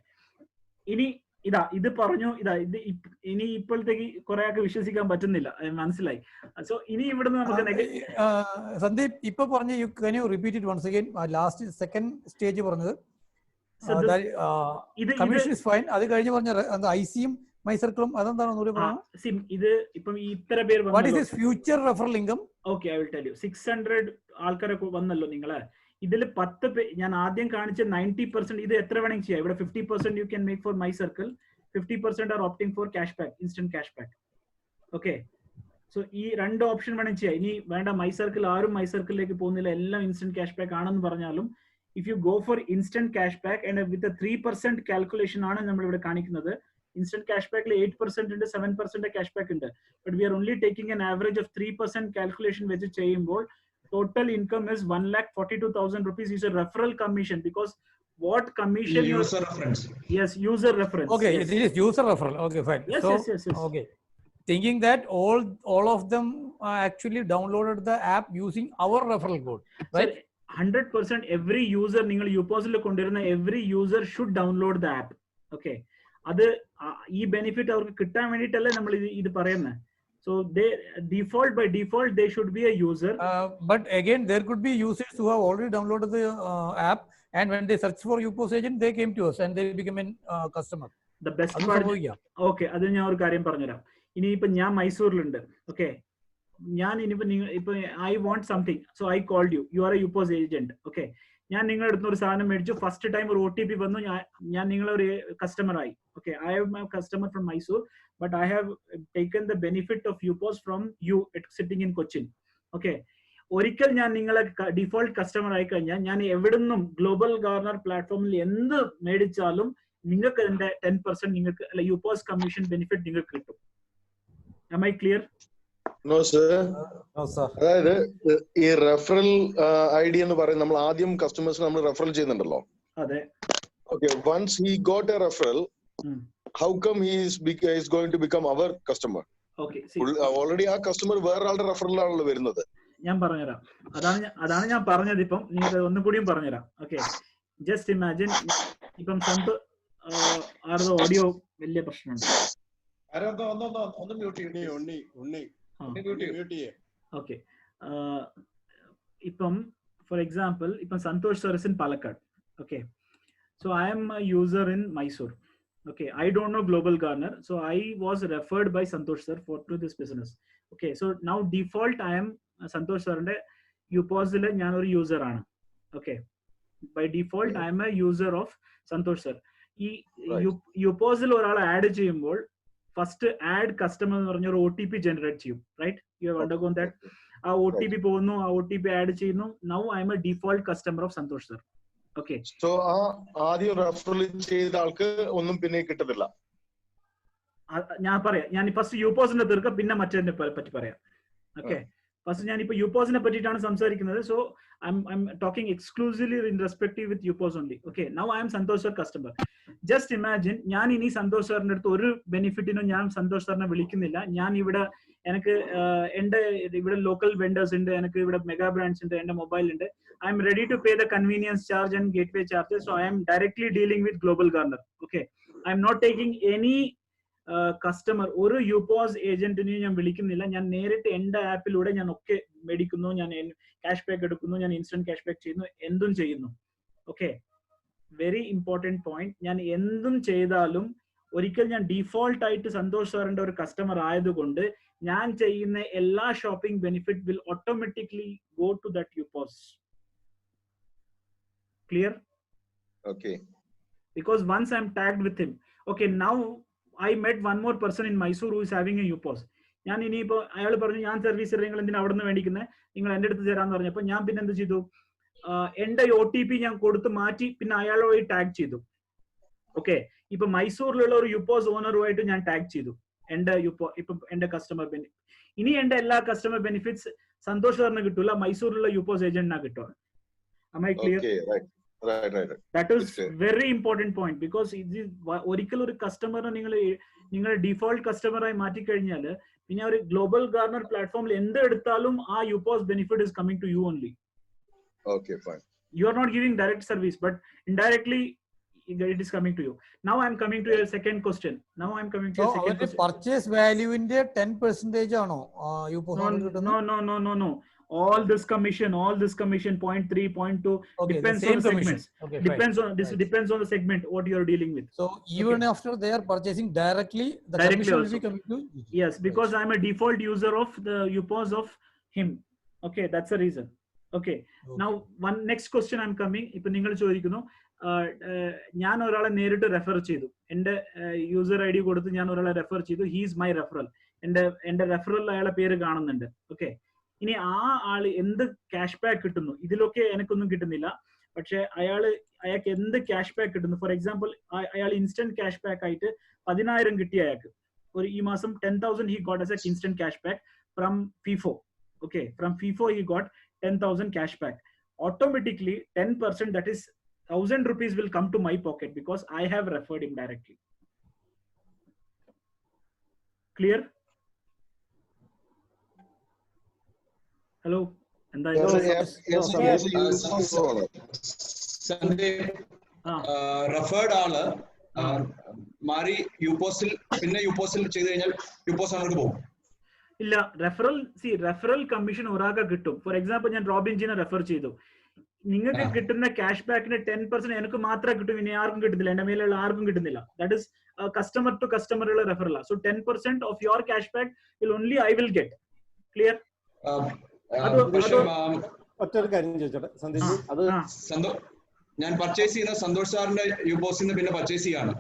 ഇത് പറഞ്ഞു. ഇനി ഇപ്പോഴത്തേക്ക് കുറെ ഒക്കെ വിശ്വസിക്കാൻ പറ്റുന്നില്ല, മനസ്സിലായി. സോ ഇനി ഇവിടുന്ന് നമുക്ക് സന്ദീപ് ഇപ്പൊ പറഞ്ഞു, can you repeat it once again? Last second stage പറഞ്ഞത് കമ്മീഷൻ ഇസ് ഫൈൻ. അത് കഴിഞ്ഞ് പറഞ്ഞ ഐസിയും മൈ സർക്കിളും അതെന്താണ്? ഇത് ഇപ്പം ഇത്ര പേര് future referral income. Okay, I will tell you. 600 ആൾക്കാരൊക്കെ വന്നല്ലോ നിങ്ങളെ. ഇതിൽ 10 ഞാൻ ആദ്യം കാണിച്ച 90%. ഇത് എത്ര വേണമെങ്കിൽ ചെയ്യാം. ഇവിടെ 50% you can make four my circle, 50% R opting for cash back, instant cash back. Okay, so ഈ 2 ഓപ്ഷൻ വേണമെങ്കിൽ ചെയ്യാം. ഇനി വേണ്ട, മൈ സർക്കിൾ ആരും മൈ സർക്കിളിലേക്ക് പോകുന്നില്ല, എല്ലാം ഇൻസ്റ്റന്റ് ക്യാഷ് ബാക്ക് ആണെന്ന് പറഞ്ഞാലും, if you go for instant cash back and with 3% calculation ആണ് നമ്മൾ ഇവിടെ കാണിക്കുന്നത്. ഇൻസ്റ്റന്റ് ക്യാഷ് ബാക്കിൽ 8% ഉണ്ട്, 7% ക്യാഷ് ബാക്ക് ഉണ്ട്. But we are only taking an average of 3% calculation വെച്ച് ചെയ്യുമ്പോൾ total income is 1,42,000 rupees is a referral commission, because what commission user reference. Yes, user reference. Okay, yes. It is user referral. Okay, fine. Yes, so, yes. Okay, thinking that all of them actually downloaded the app using our referral code, right? Sir, 100% every user ningal UPOS il kondirunna every user should download the app. Okay, adu ee benefit avarku kittan venditalle nammal idu parayunna. So they by default they should be a user. But again, there could be users who have already downloaded the app, and when they search for UPOS agent, they came to us and they became a customer. The best part. Okay, adu ഞാൻ ഒരു കാര്യം പറഞ്ഞുതരാം. ഇനി ഇപ്പൊ ഞാൻ മൈസൂരിലുണ്ട്. Okay, ഞാൻ ഇനിയിപ്പോ I want something, so I called you. You are a UPOS agent. Okay, ഞാൻ നിങ്ങളുടെ അടുത്ത് ഒരു സാധനം മേടിച്ചു. ഫസ്റ്റ് ടൈം ഒരു OTP വന്നു, ഞാൻ നിങ്ങളൊരു കസ്റ്റമർ ആയി. Okay, I am a customer from Mysore, but I have taken the benefit of UPOS from you sitting in Cochin. Okay, ഒരിക്കൽ ഞാൻ നിങ്ങളെ ഡിഫോൾട്ട് കസ്റ്റമർ ആയി കഴിഞ്ഞാൽ ഞാൻ എവിടുന്നും ഗ്ലോബൽ ഗവർണർ പ്ലാറ്റ്ഫോമിൽ എന്ത് മേടിച്ചാലും നിങ്ങൾക്ക് അതിന്റെ 10% നിങ്ങൾക്ക് അല്ല യുപോസ് കമ്മീഷൻ ബെനിഫിറ്റ് നിങ്ങൾക്ക് കിട്ടും. Am I clear? No sir. No sir. അതായത് ഈ റെഫറൽ ഐഡി എന്ന് പറയുന്നത് നമ്മൾ ആദ്യം കസ്റ്റമേഴ്സിന് നമ്മൾ റെഫറൽ ചെയ്യുന്നുണ്ടല്ലോ. അതെ. Okay, once he got a referral, how come he is going to become our customer? Okay, already ആ കസ്റ്റമർ വേറെ ആളുടെ റെഫറലാണല്ലോ വരുന്നത്. ഞാൻ പറഞ്ഞുതരാം. അതാണ് ഞാൻ പറഞ്ഞത്. ഇപ്പം നിങ്ങൾക്ക് ഒന്നും കൂടിയും പറഞ്ഞുതരാം. ഓക്കെ, ജസ്റ്റ് ഇമാജിൻ ഇപ്പം ആരുടെ ഓഡിയോ വലിയ പ്രശ്നമുണ്ട്. ഓക്കെ, ഇപ്പം ഫോർ എക്സാമ്പിൾ ഇപ്പം Santosh service in Palakkad. Okay, so I am a user in Mysore. Okay, I don't know Global Garner, so I was referred by Santosh sir to this business. Okay, so now default I am Santosh sir inde UPOS ile njan oru user aanu. Okay, by default I am a user of Santosh sir. Ee UPOS il oral add cheyyumbol first add customer ennu parnja oru OTP generate cheyum, right? You have undergone that. Aa OTP povunu, aa OTP add cheyyunu. Now I am a default customer of Santosh sir. Okay, so ആദ്യം referral ചെയ്ത ആൾക്ക് ഒന്നും പിന്നെ കിട്ടത്തില്ല. ഞാൻ പറയാം, ഞാൻ first യുപോസിനെ തീർക്കാം, പിന്നെ മറ്റേതിനെ പറ്റി പറയാം. ഓക്കെ, ഫസ്റ്റ് ഞാൻ ഇപ്പൊ യുപോസിനെ പറ്റിയിട്ടാണ് സംസാരിക്കുന്നത്. So I am talking exclusively in respective with UPOS only. Okay, now I am Santosh sir customer. Just imagine ഞാൻ ഇനി സന്തോഷ് സാറിന്റെ അടുത്ത് ഒരു ബെനിഫിറ്റിനും ഞാൻ സന്തോഷ് സാറിനെ വിളിക്കുന്നില്ല. ഞാൻ ഇവിടെ എനിക്ക് എന്റെ ഇവിടെ ലോക്കൽ വെൻഡേഴ്സ് ഉണ്ട്, എനിക്ക് ഇവിടെ മെഗാ ബ്രാൻഡ്സ് ഉണ്ട്, എന്റെ മൊബൈൽ ഉണ്ട്. I am ready to pay the convenience charge and gateway charges, so I am directly dealing with Global Garner. Okay, I am not taking any customer oru UPOS agent ne njan vilikkunnilla. Njan nerite ende app ilude njan okke medikkunnu, njan cash back edukkunnu, njan instant cash back cheyunu, endum cheyunu. Okay, very important point. Njan endum cheyidalum ഒരിക്കൽ ഞാൻ default ആയിട്ട് സന്തോഷ് സാറിന്റെ ഒരു customer ആയതുകൊണ്ട് ഞാൻ ചെയ്യുന്ന എല്ലാ shopping benefit will automatically go to that UPOS. Clear? Okay. Because once I'm tagged with him. Okay, now I met one more person in Mysore who is having a UPOS. ഞാൻ ഇനിയിപ്പോ അയാൾ പറഞ്ഞു ഞാൻ service നിങ്ങൾ എന്തിനാ അവിടെ നിന്ന് മേടിക്കുന്നത്, നിങ്ങൾ എന്റെ അടുത്ത് തരാന്ന് പറഞ്ഞപ്പോ ഞാൻ പിന്നെ എന്ത് ചെയ്തു, എന്റെ OTP ഞാൻ കൊടുത്ത് മാറ്റി പിന്നെ അയാളെ വഴി ടാഗ് ചെയ്തു. ഓക്കെ, ഇപ്പൊ മൈസൂരിലുള്ള ഒരു യുപോസ് ഓണറുമായിട്ട് ഞാൻ ടാഗ് ചെയ്തു എന്റെ ഇപ്പൊ എന്റെ കസ്റ്റമർ ബെനിഫിറ്റ്. ഇനി എന്റെ എല്ലാ കസ്റ്റമർ ബെനിഫിറ്റ്സ് സന്തോഷ് സാറിന് കിട്ടൂല, മൈസൂരിലുള്ള യുപോസ് ഏജന്റിനാ കിട്ടുക. Am I clear? Okay, right. That is very important point, because ഒരിക്കൽ ഒരു കസ്റ്റമറിനെ നിങ്ങൾ ഡിഫോൾട്ട് കസ്റ്റമറായി മാറ്റി കഴിഞ്ഞാൽ പിന്നെ ഒരു ഗ്ലോബൽ ഗാർണർ പ്ലാറ്റ്ഫോമിൽ എന്ത് എടുത്താലും ആ UPOS benefit is coming to you only. Okay, fine. You are not giving direct service, but indirectly it is coming to you. Now I am coming to your second question. Purchase value inde 10% ആണോ യുപോസ് കിട്ടുന്നത്? No. All this commission 0.3, 0.2 depends on the segments. Okay, depends on the segment what you are dealing with. So even after they are purchasing directly, the commission will be coming to you. Yes, because I am a default user of the UPOS of him. Okay, that's the reason. Okay. Now one next question I'm coming. ഇപ്പൊ നിങ്ങൾ ചോദിക്കുന്നു ഞാൻ ഒരാളെ നേരിട്ട് refer ചെയ്തു, എന്റെ user ID കൊടുത്ത് ഞാൻ ഒരാളെ റെഫർ ചെയ്തു, ഹി ഈസ് മൈ റെഫറൽ, എന്റെ റെഫറൽ അയാളെ പേര് കാണുന്നുണ്ട്. ഓക്കെ, ഇനി ആ ആള് എന്ത് ക്യാഷ് ബാക്ക് കിട്ടുന്നു, ഇതിലൊക്കെ എനിക്കൊന്നും കിട്ടുന്നില്ല, പക്ഷെ അയാൾക്ക് എന്ത് ക്യാഷ് ബാക്ക് കിട്ടുന്നു. ഫോർ എക്സാമ്പിൾ അയാൾ ഇൻസ്റ്റന്റ് ക്യാഷ് ബാക്ക് ആയിട്ട് 10,000 കിട്ടിയ അയാൾക്ക് ഒരു ഈ മാസം 10,000 he got as a instant cash back from FIFO. Okay, from FIFO he got 10,000 cash back. Automatically 10%, that is 1,000 rupees will come to my pocket because I have referred him directly. Clear? Hello? Referred ആള് മാറി യുപോസിൽ പിന്നെ യുപോസിൽ ചെയ്ത് കഴിഞ്ഞാൽ യുപോസ് അങ്ങോട്ട് പോകും. ഇല്ല, referral commission ഒരാൾക്ക് കിട്ടും. ഫോർ എക്സാമ്പിൾ ഞാൻ റോബിൻ ജിനെ റെഫർ ചെയ്തു, നിങ്ങൾക്ക് കിട്ടുന്ന ക്യാഷ് ബാക്കിന് 10% എനിക്ക് മാത്രമേ കിട്ടും, ഇനി ആർക്കും കിട്ടുന്നില്ല, എന്റെ മേലുള്ള ആർക്കും കിട്ടുന്നില്ല. That is customer to customer ഉള്ള referral. So 10% of your cash back will only I will get. Clear? ഒറ്റൊരു കാര്യം ചോദിച്ചോട്ടെ സന്ദീപ്, അത് ഞാൻ പർച്ചേസ് ചെയ്യുന്ന സന്തോഷ് സാറിന്റെ യുപോസിൽ നിന്ന് പിന്നെ പർച്ചേസ് ചെയ്യാണ്.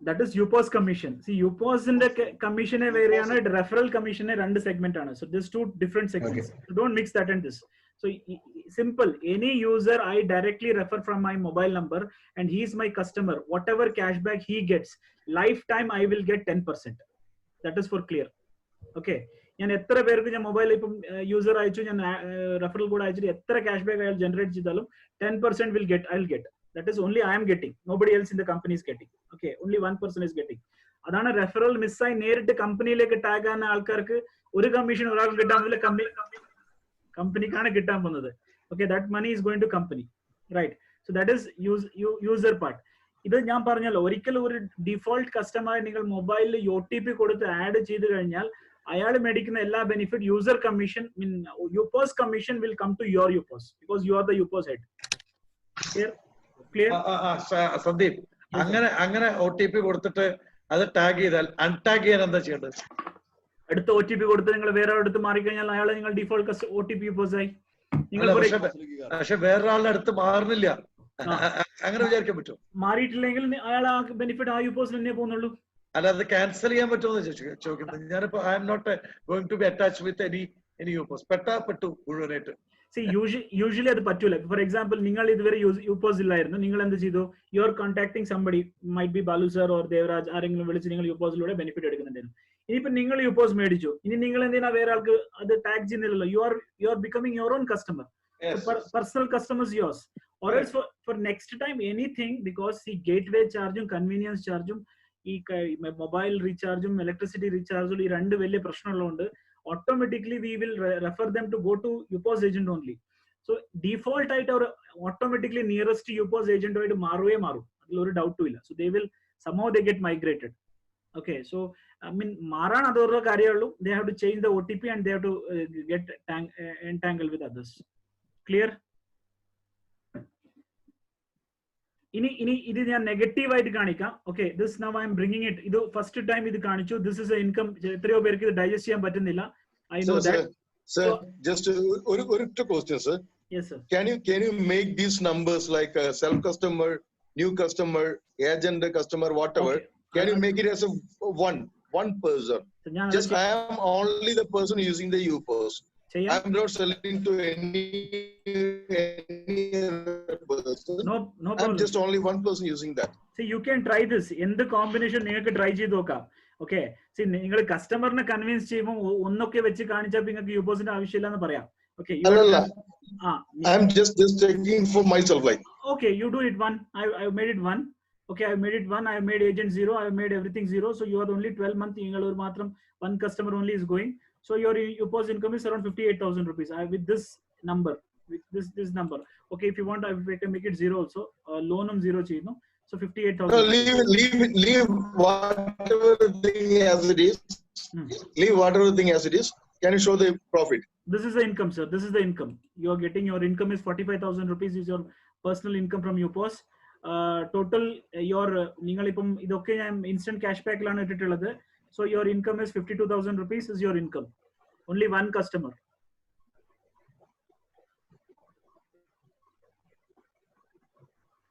That is UPOS commission. See, UPOS in the commission variant, referral commission and segment. So there's two different segments. Okay. So don't mix that and this. So simple. Any user I directly refer from my mobile number, and he's my customer. Whatever cashback he gets, lifetime I will get 10%. That is for clear. Okay. ഞാൻ എത്ര പേർക്ക് ഞാൻ mobile ഇപ്പം user അയച്ചു, ഞാൻ referral code അയച്ചിട്ട് എത്ര cash back അയാൾ ജനറേറ്റ് ചെയ്താലും 10% will get, I'll get. That is only I am getting. Nobody else in the company is getting. Okay, only one person is getting. അതാണ് റെഫറൽ മിസ്സായി നേരിട്ട് കമ്പനിയിലേക്ക് ടാഗ് ആകുന്ന ആൾക്കാർക്ക് ഒരു കമ്മീഷൻ ഒരാൾക്ക് കിട്ടാൻ പോകുന്നില്ല, കമ്പനിക്കാണ് കിട്ടാൻ പോകുന്നത്. Okay, that money is going to company, right? So that is user part. ഇത് ഞാൻ പറഞ്ഞല്ലോ, ഒരിക്കലും ഒരു ഡിഫോൾട്ട് കസ്റ്റമർ നിങ്ങൾ മൊബൈലിൽ OTP കൊടുത്ത് ആഡ് ചെയ്ത് കഴിഞ്ഞാൽ അയാൾ മേടിക്കുന്ന എല്ലാ benefit, user commission, mean UPOS commission will come to your UPOS because you are the UPOS head. Clear? Sandeep, അങ്ങനെ OTP കൊടുത്തിട്ട് അത് ടാഗ് ചെയ്താൽ അൺടാഗ് ചെയ്യാൻ എന്താ ചെയ്യേണ്ടത്? അടുത്ത OTP കൊടുത്ത് നിങ്ങൾ വേറെ അടുത്ത് മാറിക്കഴിഞ്ഞാൽ അയാളെ നിങ്ങൾ ഡിഫോൾട്ട് OTP UPOS ആയി. പക്ഷെ വേറൊരാളുടെ അടുത്ത് മാറുന്നില്ല, അങ്ങനെ വിചാരിക്കാൻ പറ്റും? മാറിയിട്ടില്ലെങ്കിൽ അയാൾ ആ ബെനിഫിറ്റ് ആ UPOS തന്നെ പോകുന്നുള്ളൂ. അല്ലാതെ ക്യാൻസൽ ചെയ്യാൻ പറ്റുമോ ചോദിക്കുന്നത്. ഞാനിപ്പോ I am not going to be attach with any UPOS. പെട്ടു മുഴുവനായിട്ട്. See, usually അത് പറ്റൂല. ഫോർ എക്സാമ്പിൾ, നിങ്ങൾ ഇതുവരെ UPOS ഇല്ലായിരുന്നു, നിങ്ങൾ എന്ത് ചെയ്തു? You are contacting somebody, might be Balu sir or Devaraj, ആരെങ്കിലും വിളിച്ച് നിങ്ങൾ UPOSിലൂടെ ബെനിഫിറ്റ് എടുക്കുന്നുണ്ടായിരുന്നു. ഇനിയിപ്പോ നിങ്ങൾ UPOS മേടിച്ചു, ഇനി നിങ്ങൾ എന്തിനാ വേറെ ആൾക്ക് അത് ടാഗ് ചെയ്യുന്നില്ലല്ലോ? You are becoming your own customer. Personal customers yours. Or else for next time anything, because ഈ ഗേറ്റ്വേ ചാർജും കൺവീനിയൻസ് ചാർജും ഈ മൊബൈൽ റീചാർജും ഇലക്ട്രിസിറ്റി റീചാർജും ഈ രണ്ട് വലിയ പ്രശ്നമുള്ളതുകൊണ്ട് automatically we will refer them to go to UPOS agent only. So default ആയിട്ട് അവർ automatically nearest UPOS agent ആയിട്ട് മാറും, അതിൽ ഒരു ഡൗട്ടും ഇല്ല. So they will somehow they get migrated. Okay, so I mean മാറാൻ അതോടെ കാര്യമുള്ളൂ. They have to change the OTP and they have to get entangled with others. Clear? ഇനി ഇത് ഞാൻ നെഗറ്റീവ് ആയിട്ട് കാണിക്കാം. Okay, this now I M bringing it. ഇത് first time ഇത് കാണിച്ചു. This is A income. എത്രയോ പേർക്ക് ഇത് ഡൈജസ്റ്റ് ചെയ്യാൻ പറ്റുന്നില്ല. I know that. Sir, just ഒരു question, sir. Yes, sir. Can you make these numbers like self customer, new customer, agent customer, whatever? Okay. Can you make it as a one person? Just I am only the person using the UPOS. I am not selling to any other person. No problem. I am just only one person using that. See, you can try this. എന്ത് combination നിങ്ങൾക്ക് try ചെയ്ത് നോക്കാം. Okay, C നിങ്ങൾ കസ്റ്റമറിനെ convince ചെയ്യുമ്പോൾ ഒന്നൊക്കെ വെച്ച് കാണിച്ചാൽ നിങ്ങൾക്ക് UPOSന്റെ ആവശ്യമില്ല എന്ന് പറയാം. Okay, I am just taking for myself, like. Okay, you do it one. I made it one. Okay, I made it one. I made agent 0. I made everything 0. So you are only 12 months. നിങ്ങൾ മാത്രം one customer only is going. So your UPOS income is around 58,000 rupees. With this number, with this number. Okay, if you want, I can make it 0 also. Loan 0 cheyno. So 58,000. No, leave whatever thing as it is. Leave whatever thing as it is. Can you show the profit? This is the income, sir. This is the income. You are getting, your income is 45,000 rupees is your personal income from UPOS. Total your ningal ippum idokke ഞാൻ instant cashback ലാണ് ഇട്ടിട്ടുള്ളത്. So your income is 52,000 rupees is your income. Only one customer.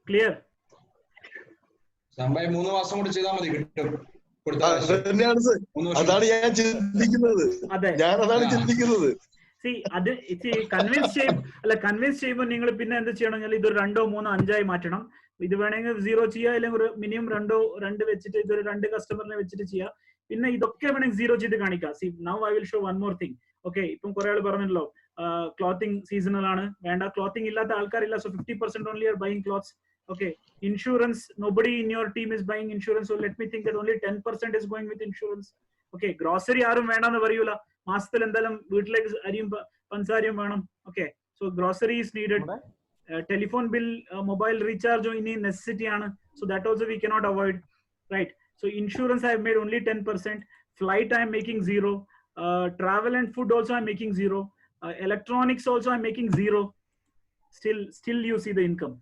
Clear? സംഭവം 3 മാസം കൂടി ചെയ്താൽ മതി, കിട്ടും. അതാണ് ഞാൻ ചിന്തിക്കുന്നത്. കൺവിൻസ് ചെയ്യുമ്പോൾ നിങ്ങൾ പിന്നെ എന്ത് ചെയ്യണം? ഇതൊരു 2, 3, 5 മാറ്റണം. ഇത് വേണമെങ്കിൽ 0 ചെയ്യാം, അല്ലെങ്കിൽ ഒരു മിനിമം 2 വെച്ചിട്ട് ഇതൊരു 2 കസ്റ്റമറിനെ വെച്ചിട്ട് ചെയ്യാം. പിന്നെ ഇതൊക്കെ വേണമെങ്കിൽ 0 ചെയ്ത് കാണിക്കാം. C now I will show one more thing. Okay, ഇപ്പം കുറെ ആൾ പറഞ്ഞല്ലോ ക്ലോത്തിങ് സീസണൽ ആണ്, വേണ്ട, ക്ലോത്തിങ് ഇല്ലാത്ത ആൾക്കാരില്ല. So 50% only are buying clothes. Okay, insurance, nobody in your team is buying insurance, so let me think that only 10% is going with insurance. Okay, grocery ആരും വേണമെന്ന് പറയൂല, മാസത്തിൽ എന്തായാലും വീട്ടിലേക്ക് അരിയും പഞ്ചസാരയും വേണം. Okay, so grocery is needed. Telephone bill, mobile recharge ഇനി necessity ആണ്. So that also we cannot avoid, right? So insurance I have made only 10%. Flight I am making 0. Travel and food also I am making 0. Electronics also I am making 0. Still you see the income.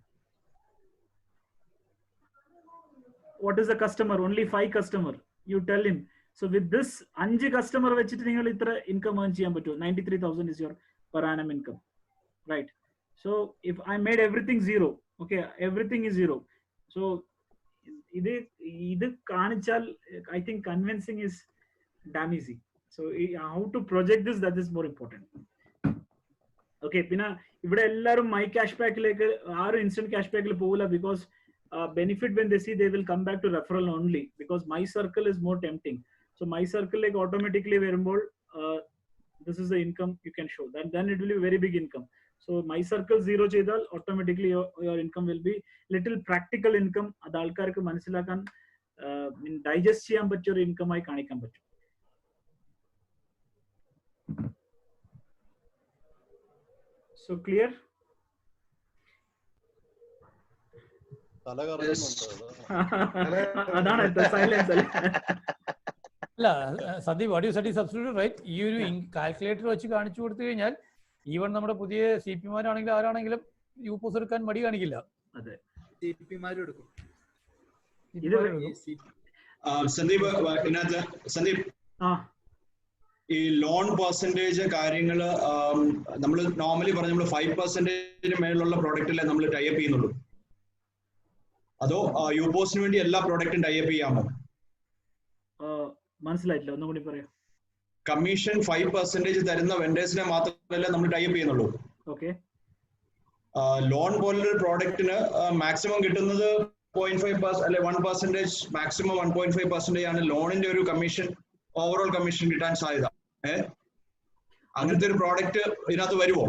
What is the customer? Only 5 customer. You tell him. So with this 5 customer വെച്ചിട്ട് നിങ്ങൾ ഇത്ര income earn ചെയ്യാൻ പറ്റും. 93,000 is your per annum income, right? So if I made everything 0, okay, everything is 0. So ഇത് കാണിച്ചാൽ I think convincing is damn easy. So how to project this, that is more important. Okay, പിന്നെ ഇവിടെ എല്ലാവരും my cash ബാക്കിലേക്ക് ആരും instant cash ബാക്കിൽ പോകില്ല because benefit when they see, they will come back to referral only because my circle is more tempting. So my circle like automatically വരുമ്പോൾ this is the income you can show, then it will be very big income. So my circle zero ചെയ്താൽ automatically your income will be little practical income. അത് ആൾക്കാർക്ക് മനസ്സിലാക്കാൻ digest ചെയ്യാൻ പറ്റിയ ഒരു income ആയി കാണിക്കാൻ പറ്റും. So clear? അതാണ് സൈലൻസ് അല്ല. അല്ല Sandeep, what you said is absolutely right. ഈ ഒരു കാൽക്കുലേറ്റർ വെച്ച് കാണിച്ചു കൊടുത്തു കഴിഞ്ഞാൽ ഈവൻ നമ്മുടെ പുതിയ CP-മാരാണെങ്കിലും ആരാണെങ്കിലും യൂപ്പോസ് എടുക്കാൻ മടി കാണിക്കില്ല. അതെ, CP-മാരും എടുക്കും. സന്ദീപ്, സന്ദീപ് ഈ ലോൺ പെർസെന്റേജ് കാര്യങ്ങള് നമ്മൾ നോർമലി പറഞ്ഞ നമ്മൾ 5% മേലുള്ള പ്രോഡക്റ്റിലെ നമ്മൾ ടൈപ്പ് ചെയ്യുന്നുള്ളൂ, അതോ യൂപോസിന് വേണ്ടി എല്ലാ പ്രോഡക്റ്റും ടൈപ്പ് ചെയ്യാമോ? മനസ്സിലായിട്ടില്ല, ഒന്നും കൂടി പറയാം. കമ്മീഷൻ 5% തരുന്ന വെൻഡേഴ്സിനെ മാത്രമല്ല നമ്മൾ ടൈപ്പ് ചെയ്യുന്നുള്ളൂ. ഓക്കെ. ലോൺ പോലൊരു പ്രോഡക്റ്റിന് മാക്സിമം കിട്ടുന്നത് 0.5% അല്ലെ 1%, മാക്സിമം 1.5% ആണ് ലോണിന്റെ ഒരു കമ്മീഷൻ, ഓവറോൾ കമ്മീഷൻ കിട്ടാൻ സാധ്യത. അങ്ങനത്തെ ഒരു പ്രോഡക്റ്റ് ഇതിനകത്ത് വരുമോ?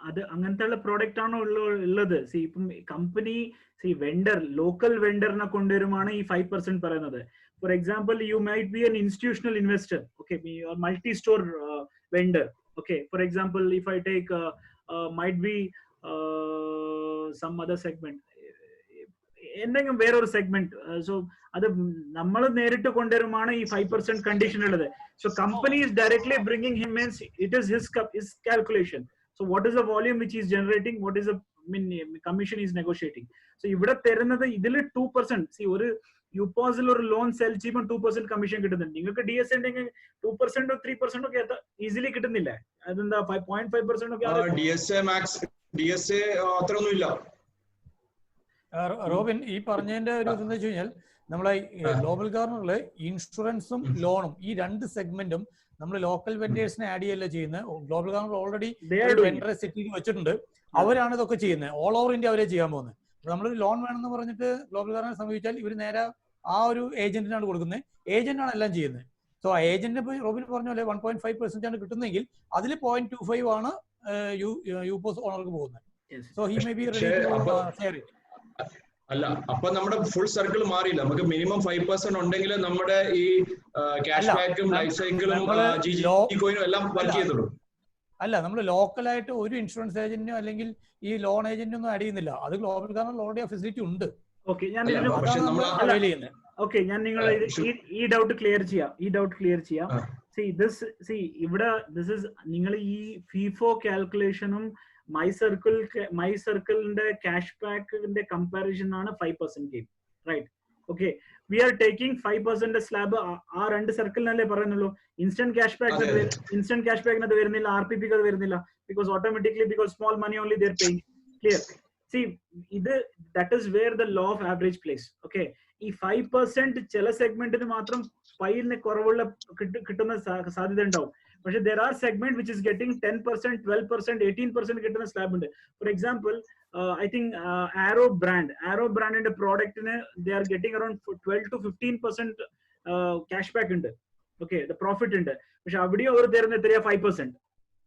അത് അങ്ങനത്തെ ഉള്ള പ്രോഡക്റ്റ് ആണോ ഉള്ളത്? ഇപ്പം കമ്പനി വെണ്ടർ, ലോക്കൽ വെണ്ടറിനെ കൊണ്ടുവരുമാണ് ഈ 5% പറയുന്നത്. For example, you might be an institutional investor, okay, or multi-store vendor. Okay, for example, if I take might be some other segment, എന്തെങ്കിലും വേറൊരു സെഗ്മെന്റ്. സോ അത് നമ്മൾ നേരിട്ട് കൊണ്ടുവരുമാണ് ഈ 5% കണ്ടീഷൻ ഉള്ളത്. So company is directly bringing him, means it is his calculation. So what is the volume which is generating, what is the commission is negotiating. So ഇവിടെ തരുന്നത് ഇതിൽ 2%. ഒരു യുപോസിൽ ഒരു ലോൺ സെൽ ചെയ്യുമ്പോൾ 2% കമ്മീഷൻ കിട്ടുന്നുണ്ട്. നിങ്ങൾക്ക് DS ഉണ്ടെങ്കിൽ 2% 3% ഒക്കെ ഈസിലി കിട്ടുന്നില്ല. അതെന്താ 0.5% ഒക്കെ? DSA അത്രയൊന്നുമില്ല. റോബിൻ, ഈ പറഞ്ഞതിന്റെ ഒരു ഇതെന്ന് വെച്ച് കഴിഞ്ഞാൽ നമ്മളെ ഗ്ലോബൽ ഗാർണറില് ഇൻഷുറൻസും ലോണും ഈ 2 സെഗ്മെന്റും നമ്മൾ ലോക്കൽ വെൻഡേഴ്സിനെ ആഡ് ചെയ്യല്ല ചെയ്യുന്നത്. ഗ്ലോബൽ ഗാർണർ ഓൾറെഡി വെൻഡറെ സെറ്റ് ചെയ്ത് വെച്ചിട്ടുണ്ട്. അവരാണ് ഇതൊക്കെ ചെയ്യുന്നത്. ഓൾ ഓവർ ഇന്ത്യ അവരെ ചെയ്യാൻ പോകുന്നത്. നമ്മളൊരു ലോൺ വേണമെന്ന് പറഞ്ഞിട്ട് ഗ്ലോബൽ ഗാർണറെ സമീപിച്ചാൽ ഇവർ നേരെ ആ ഒരു ഏജന്റിനാണ് കൊടുക്കുന്നത്. ഏജന്റാണ് എല്ലാം ചെയ്യുന്നത്. സോ ആ ഏജന്റിന് ഇപ്പോൾ റോബിൻ പറഞ്ഞ പോലെ 1.5% ആണ് കിട്ടുന്നതെങ്കിൽ അതിൽ 0.25 ആണ് യൂപോസ് ഓണർക്ക് പോകുന്നത്. So he may be ready to share it. അല്ല, അപ്പൊ നമ്മുടെ ഫുൾ സർക്കിൾ മാറിയില്ല. നമുക്ക് മിനിമം 5% ഉണ്ടെങ്കിൽ നമ്മുടെ ഈ ക്യാഷ് ബാക്കും ലൈഫ് സൈക്കിളും കോയിനും എല്ലാം വർക്ക് ചെയ്തുള്ളൂ. അല്ല, നമ്മൾ ലോക്കലായിട്ട് ഒരു ഇൻഷുറൻസ് ഏജന്റിനോ അല്ലെങ്കിൽ ഈ ലോൺ ഏജന്റിനോ ആഡ് ചെയ്യുന്നില്ല. അത് ഗ്ലോബൽ ഗാർണറിൽ ഓൾറെഡി ആ ഫെസിലിറ്റി ഉണ്ട്. ഓക്കെ, ഞാൻ നിങ്ങളെ ഈ ഡൗട്ട് ക്ലിയർ ചെയ്യാം. ഇവിടെ നിങ്ങൾ ഈ ഫിഫോ കാൽക്കുലേഷനും മൈ സർക്കിളിന്റെ ക്യാഷ് ബാക്കിന്റെ കമ്പാരിസൺ ആണ് 5% game, right? Okay, we are taking 5% slab. ആ 2 സർക്കിളിനല്ലേ പറയുന്നുള്ളൂ. ഇൻസ്റ്റന്റ് ക്യാഷ് ബാക്കിനത് വരുന്നില്ല, RPP അത് വരുന്നില്ല. Because automatically, because small money only they are paying. Clear? that is where the law of average plays. Okay, ഈ 5% ചില സെഗ്മെന്റിന് മാത്രം പൈലിന് കുറവുള്ള കിട്ടുന്ന സാധ്യത ഉണ്ടാവും. പക്ഷെ there are segment which is getting 10%, 12%, 18% കിട്ടുന്ന സ്ലാബ് ഉണ്ട്. For example, I think Arrow brand പ്രോഡക്റ്റിന് they are getting around 12 to 15% cash back ഉണ്ട്. ഓക്കെ, the profit ഉണ്ട്. പക്ഷെ അവിടെയും അവർ തരുന്ന എത്രയാ? 5%.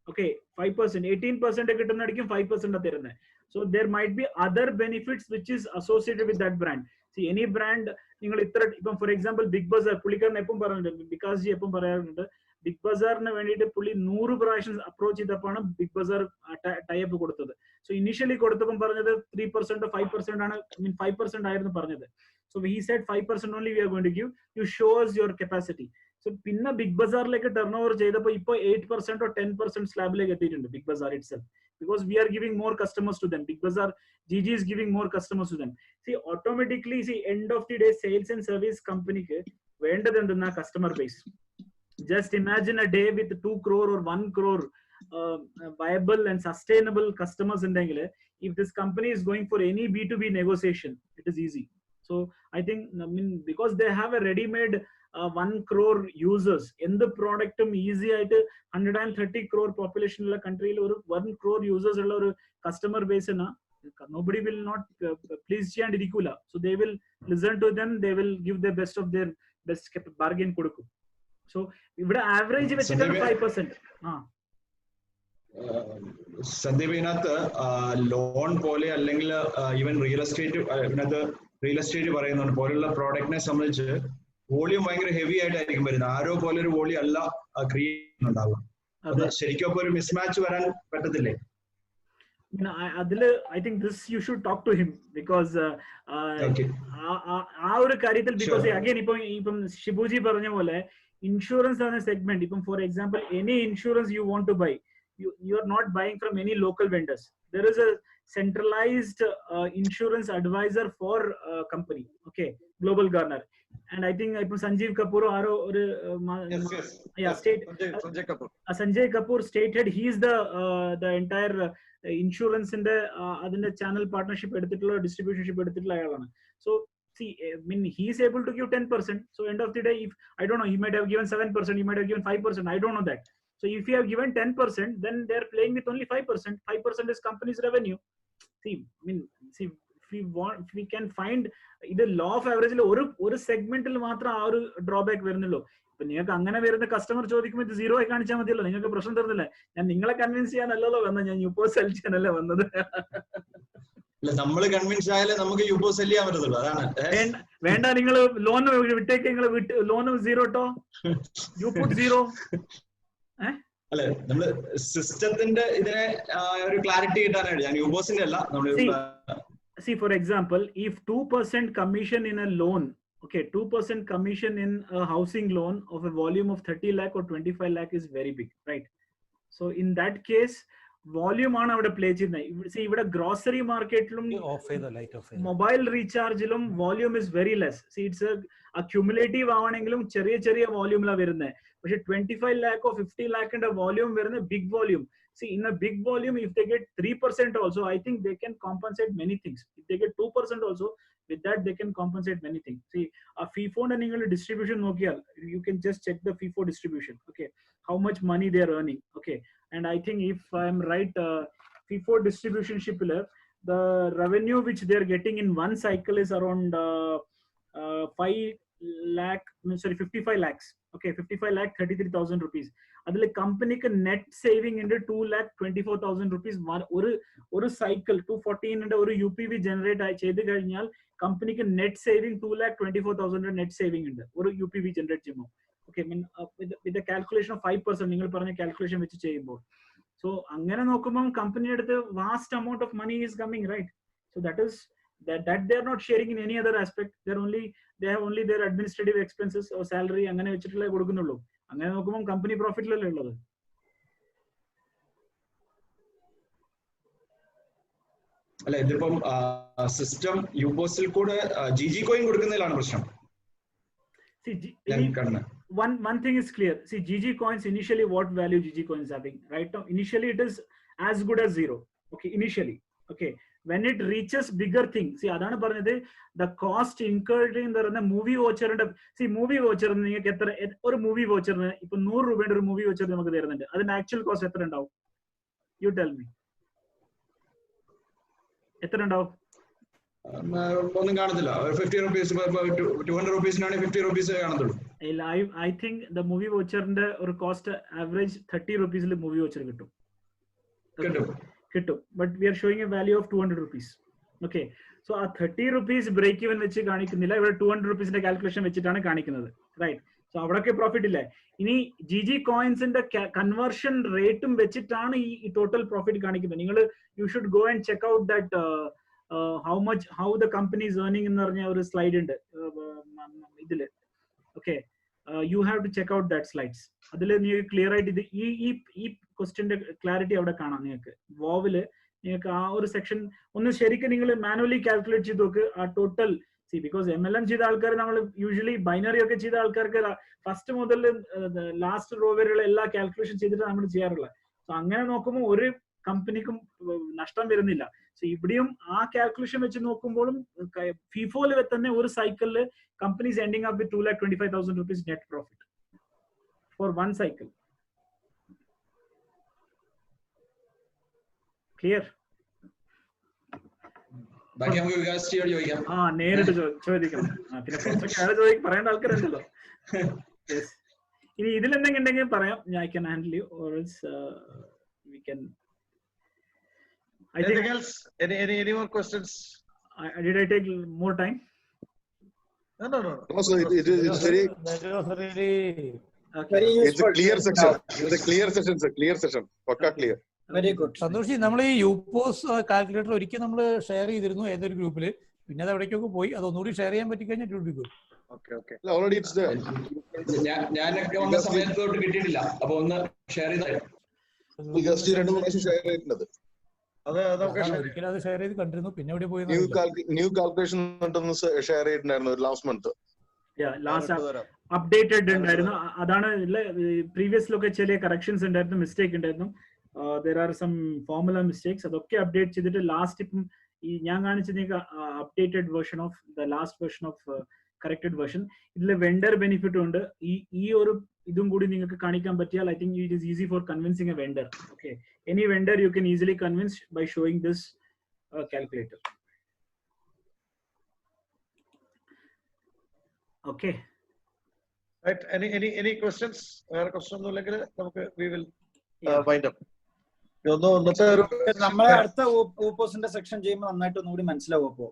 ഓക്കെ, 5%, 18% കിട്ടുന്നതായിരിക്കും 5% തരുന്നത്. So there might be other benefits which is associated with that brand. See, any brand, നിങ്ങൾ ഇത്ര ഇപ്പം ഫോർ എക്സാമ്പിൾ ബിഗ് ബസാർ, പുള്ളിക്കാരൻ എപ്പം പറയുന്നുണ്ട്, വികാസ് ജി എപ്പം പറയാറുണ്ട്, ബിഗ് ബസാറിന് വേണ്ടിയിട്ട് പുള്ളി 100 പ്രാവശ്യം അപ്രോച്ച് ചെയ്തപ്പോഴാണ് ബിഗ് ബസാർ ടൈപ്പ് കൊടുത്തത്. സോ ഇനിഷ്യലി കൊടുത്തപ്പം പറഞ്ഞത് 3% 5% ആണ്, 5% ആയിരുന്നു പറഞ്ഞത്. So he said 5% only we are going to give. You show us your capacity. So പിന്നെ ബിഗ് ബസാറിലേക്ക് ടേൺ ഓവർ ചെയ്തപ്പോൾ ഇപ്പോൾ 8% or 10% സ്ലാബിലേക്ക് എത്തിയിട്ടുണ്ട് Big Bazaar itself, because we are giving more customers to them. Big Bazaar, GG is giving more customers to them. See, automatically, end of the day, sales and service company ke vendad endna customer base. Just imagine a day with 2 crore or 1 crore viable and sustainable customers indengile. If this company is going for any B2B negotiation, it is easy. So So I think, I mean, because they have a ready-made 1 crore users in the product, easy ആയിട്ട് 130 crore population ഉള്ള country ഒരു 1 crore users ഉള്ള ഒരു customer base na, nobody will not please ചെയ്യാണ്ടിരിക്കൂല. So they will listen to them, they will give the best of their best bargain കൊടുക്കും. So ഇവിടെ average വെച്ചിട്ടാണ് 5%. സന്ദീപ്, ഇതിനകത്ത് loan പോലെ അല്ലെങ്കിൽ ഈവൻ റിയൽ എസ്റ്റേറ്റ് പറയുന്നുണ്ട് പോലുള്ള പ്രോഡക്റ്റിനെ സംബന്ധിച്ച് വോളിയം ഭയങ്കര ഹെവി ആയിട്ടായിരിക്കും വരുന്നത്. ആരോ പോലെ ഒരു വോളിയം അല്ല ക്രിയേറ്റ് ചെയ്യുന്നുണ്ടാവുക. അത് ശരിക്കും അപ്പൊ ഒരു മിസ്മാച്ച് വരാൻ പറ്റത്തില്ലേ? I think this you should talk to him because ആ ഒരു കാര്യത്തിൽ, because again ഇപ്പം ഷിബുജി പറഞ്ഞ പോലെ ഇൻഷുറൻസ് ആണ് സെഗ്മെന്റ്. ഇപ്പം for example any insurance you want to buy, you are not buying from any local vendors. There is a centralized insurance advisor for company, okay, Global Garner. And I think Sanjeev Kapoor or Sanjay Kapoor stated he is the entire insurance in the adinte channel partnership edutittulla distributionship edutittulla ayalana. So see, I mean, he is able to give 10%. So end of the day, if I don't know, he might have given 7%, he might have given 5%, I don't know that. So if you have given 10%, then they're playing with only 5%. 5% is company's revenue. See, I mean, see, if we can find the law of average ഒരു സെഗ്മെന്റിൽ മാത്രം ആ ഒരു drawback വരുന്നുള്ളൂ. ഇപ്പൊ നിങ്ങൾക്ക് അങ്ങനെ വരുന്ന കസ്റ്റമർ ചോദിക്കുമ്പോൾ ഇത് സീറോ ആയി കാണിച്ചാൽ മതിയല്ലോ, നിങ്ങൾക്ക് പ്രശ്നം തരുന്നില്ല. ഞാൻ നിങ്ങളെ കൺവിൻസ് ചെയ്യാനല്ലോ വന്നത്, ഞാൻ യുപ്പോ സെൽ ചെയ്യാനല്ലേ വന്നത്. നമ്മള് കൺവിൻസ് ആയാലേ നമുക്ക് യുപ്പോ സെൽ ചെയ്യാൻ പറ്റത്തുള്ളൂ. അതാണ് വേണ്ട, നിങ്ങൾ ലോൺ വിട്ടേക്ക്, നിങ്ങൾ ലോൺ സീറോ ട്ടോ, യു പുട്ട് സീറോ. അല്ലെ, നമ്മള് സിസ്റ്റത്തിന്റെ ഇതിനെ ഒരു ക്ലാരിറ്റി കിട്ടാനായിട്ട് ഞാൻ യുബോസിന്റെ അല്ല നമ്മള്. See, for example, if 2% commission in a loan, okay, 2% commission in a housing loan of a volume of 30 lakh or 25 lakh is very big, right? So in that case, volume ആണ് അവിടെ play ചെയ്യുന്നത്. See, ഇവിടെ grocery മാർക്കറ്റിലും mobile റീചാർജിലും volume is very less. See, it's a cumulative ആവണെങ്കിലും ചെറിയ ചെറിയ വോള്യൂമിലാണ് വരുന്നത്. പക്ഷെ 25 lakh or 50 lakh ന്റെ വോള്യൂം വരുന്ന big volume. See, in a big volume, if they get 3% also, I think they can compensate many things. If they get 2% also, with that they can compensate many things. See, a FIFO and a distribution, you can just check the FIFO distribution. Okay, how much money they are earning. Okay, and I think if I am right, FIFO distribution shipper, the revenue which they are getting in one cycle is around 55 lakhs. Okay, 55 lakh 33,000 rupees. അതിൽ കമ്പനിക്ക് net saving ഉണ്ട് 2,24,000 rupees. ഒരു cycle 214 ഒരു UPV generate ചെയ്ത് കഴിഞ്ഞാൽ കമ്പനിക്ക് net saving 2,24,000 net saving ഉണ്ട് ഒരു UPV ജനറേറ്റ് ചെയ്യുമ്പോൾ. Okay, mean with calculation of 5%, നിങ്ങൾ പറഞ്ഞ കാൽക്കുലേഷൻ വെച്ച് ചെയ്യുമ്പോൾ. സോ അങ്ങനെ നോക്കുമ്പോൾ കമ്പനിയുടെ അടുത്ത് vast amount of money is coming, right? So that is that they are not sharing in any other aspect. They have only their administrative expenses or salary അങ്ങനെ വെച്ചിട്ടുള്ള കൊടുക്കുന്നുള്ളൂ. അങ്ങനെ നോക്കുമ്പോൾ കമ്പനി പ്രോഫിറ്റിലല്ലേ ഉള്ളത്. അല്ല, ഇതിപ്പം സിസ്റ്റം യുബോസിൽ കൂടെ GG കോയിൻ കൊടുക്കുന്നതിലാണ് പ്രശ്നം. One thing is clear. See, GG coins initially, what value GG coins having right now? Initially it is as good as zero. Okay, initially. Okay, when it reaches bigger thing, see, adana parnathu, the cost incurred in the movie voucher and see, movie voucher ninge etra or movie voucher ne ipo 100 രൂപയുടെ ഒരു movie voucher നമുക്ക് തരുന്നുണ്ട്. അതിന്റെ actual cost എത്ര ഉണ്ടാവും? You tell me. എത്ര ഉണ്ടാവും? ഒന്നും കാണത്തില്ല. 50 rupees 200 rupees-നാണ് 50 rupees കാണത്തുള്ളൂ. I think the movie voucher ന്റെ ഒരു cost average 30 rupees-ൽ movie voucher കിട്ടും. But we are showing a value of 200 rupees. Okay, so a 30 rupees break even വെച്ച് കാണിക്കുന്നില്ല, ഇവിടെ 200 rupees-ന്റെ കാൽക്കുലേഷൻ വെച്ചിട്ടാണ് കാണിക്കുന്നത്, റൈറ്റ്? സോ അവിടൊക്കെ പ്രോഫിറ്റ് ഇല്ല. ഇനി GG കോയിൻസിന്റെ കൺവേർഷൻ റേറ്റും വെച്ചിട്ടാണ് ഈ ടോട്ടൽ പ്രോഫിറ്റ് കാണിക്കുന്നത്. നിങ്ങൾ you should go and check out that how the company is earning എന്ന് പറഞ്ഞ ഒരു സ്ലൈഡ് ഉണ്ട് ഇതില്. Okay, you have to check out that slides. അതിൽ നിങ്ങൾക്ക് ക്ലിയർ ആയിട്ട് ഇത് ഈ ക്വസ്റ്റ്യന്റെ ക്ലാരിറ്റി അവിടെ കാണാം. നിങ്ങൾക്ക് വോവില് നിങ്ങൾക്ക് ആ ഒരു സെക്ഷൻ ഒന്ന് ശരിക്കും നിങ്ങൾ മാനുവലി കാൽക്കുലേറ്റ് ചെയ്ത് നോക്ക് ആ ടോട്ടൽ. സി, ബിക്കോസ് MLM ചെയ്ത ആൾക്കാർ, നമ്മൾ യൂഷ്വലി ബൈനറി ഒക്കെ ചെയ്ത ആൾക്കാർക്ക് ഫസ്റ്റ് മുതൽ ലാസ്റ്റ് റോ വരെയുള്ള എല്ലാ കാൽക്കുലേഷൻ ചെയ്തിട്ട് നമ്മൾ ചെയ്യാറുള്ളത്. സോ അങ്ങനെ നോക്കുമ്പോൾ ഒരു കമ്പനിക്കും നഷ്ടം വരുന്നില്ല. സോ ഇവിടെയും ആ കാൽക്കുലേഷൻ വെച്ച് നോക്കുമ്പോഴും ഫിഫോയിൽ തന്നെ ഒരു സൈക്കിളില് companies ending up with 2,25,000 rupees net profit for one cycle. Clear? നേരിട്ട് ചോദിക്കണം. പിന്നെ കുറച്ചൊക്കെ പറയേണ്ട ആൾക്കാരുണ്ടല്ലോ. ഇനി ഇതിലെന്തെങ്കിലും ഉണ്ടെങ്കിൽ പറയാം. I can handle you or else we can. Anything else? Any more questions? Did I take more time? No. Also, it's very. Very useful. It's a clear section. It's a clear session. It's a clear session. Pakka clear. Very good. Santhosh, നമ്മൾ ഈ യുപോസ് calculator ഒരിക്കൽ നമ്മൾ share ചെയ്തിരുന്നു ഏതൊരു ഗ്രൂപ്പിൽ. പിന്നെ അത് എവിടേക്കൊക്കെ പോയി. അതൊന്നുകൂടി ഷെയർ ചെയ്യാൻ പറ്റിക്കഴിഞ്ഞാൽ it will be good. Okay. Already it's there. ഞാനൊക്കെ വന്ന സമയത്തോട്ട് കിട്ടിയിട്ടില്ല. അപ്പൊ ഒന്ന് ഷെയർ ചെയ്തായിരുന്നു. Just 2 പ്രാവശ്യം ഷെയർ ചെയ്തിട്ടുണ്ട്. ഒരിക്കലും അത് ഷെയർ ചെയ്ത് കണ്ടിരുന്നു. പിന്നെ എവിടെ പോയി? ന്യൂ കാൽക്കുലേഷൻ ഷെയർ ചെയ്തിട്ടുണ്ടായിരുന്നു ലാസ്റ്റ് മന്ത്. അപ്ഡേറ്റഡ് ഉണ്ടായിരുന്നു. അതാണ് പ്രീവിയസിലൊക്കെ ചില കറക്ഷൻസ് ഉണ്ടായിരുന്നു, മിസ്റ്റേക്ക് ഉണ്ടായിരുന്നു. there are some formula mistakes. അതൊക്കെ അപ്ഡേറ്റ് ചെയ്തിട്ട് ലാസ്റ്റ് ഇപ്പം ഈ ഞാൻ കാണിച്ചത് updated version of the last version of corrected version. ഇതിൽ വെണ്ടർ ബെനിഫിറ്റും ഉണ്ട്. ഈ ഒരു ഇതും കൂടി നിങ്ങൾക്ക് കാണിക്കാൻ പറ്റിയാൽ I think it is easy for convincing a vendor. Okay, any vendor you can easily convince by showing this calculator. Okay, Right. Any questions? Other questions ഉണ്ടെങ്കിൽ നമുക്ക് we will wind up. നമ്മളെ അടുത്ത ഊപ്പോസിന്റെ സെക്ഷൻ ചെയ്യുമ്പോൾ നന്നായിട്ട് ഒന്നുകൂടി മനസ്സിലാവും. അപ്പോ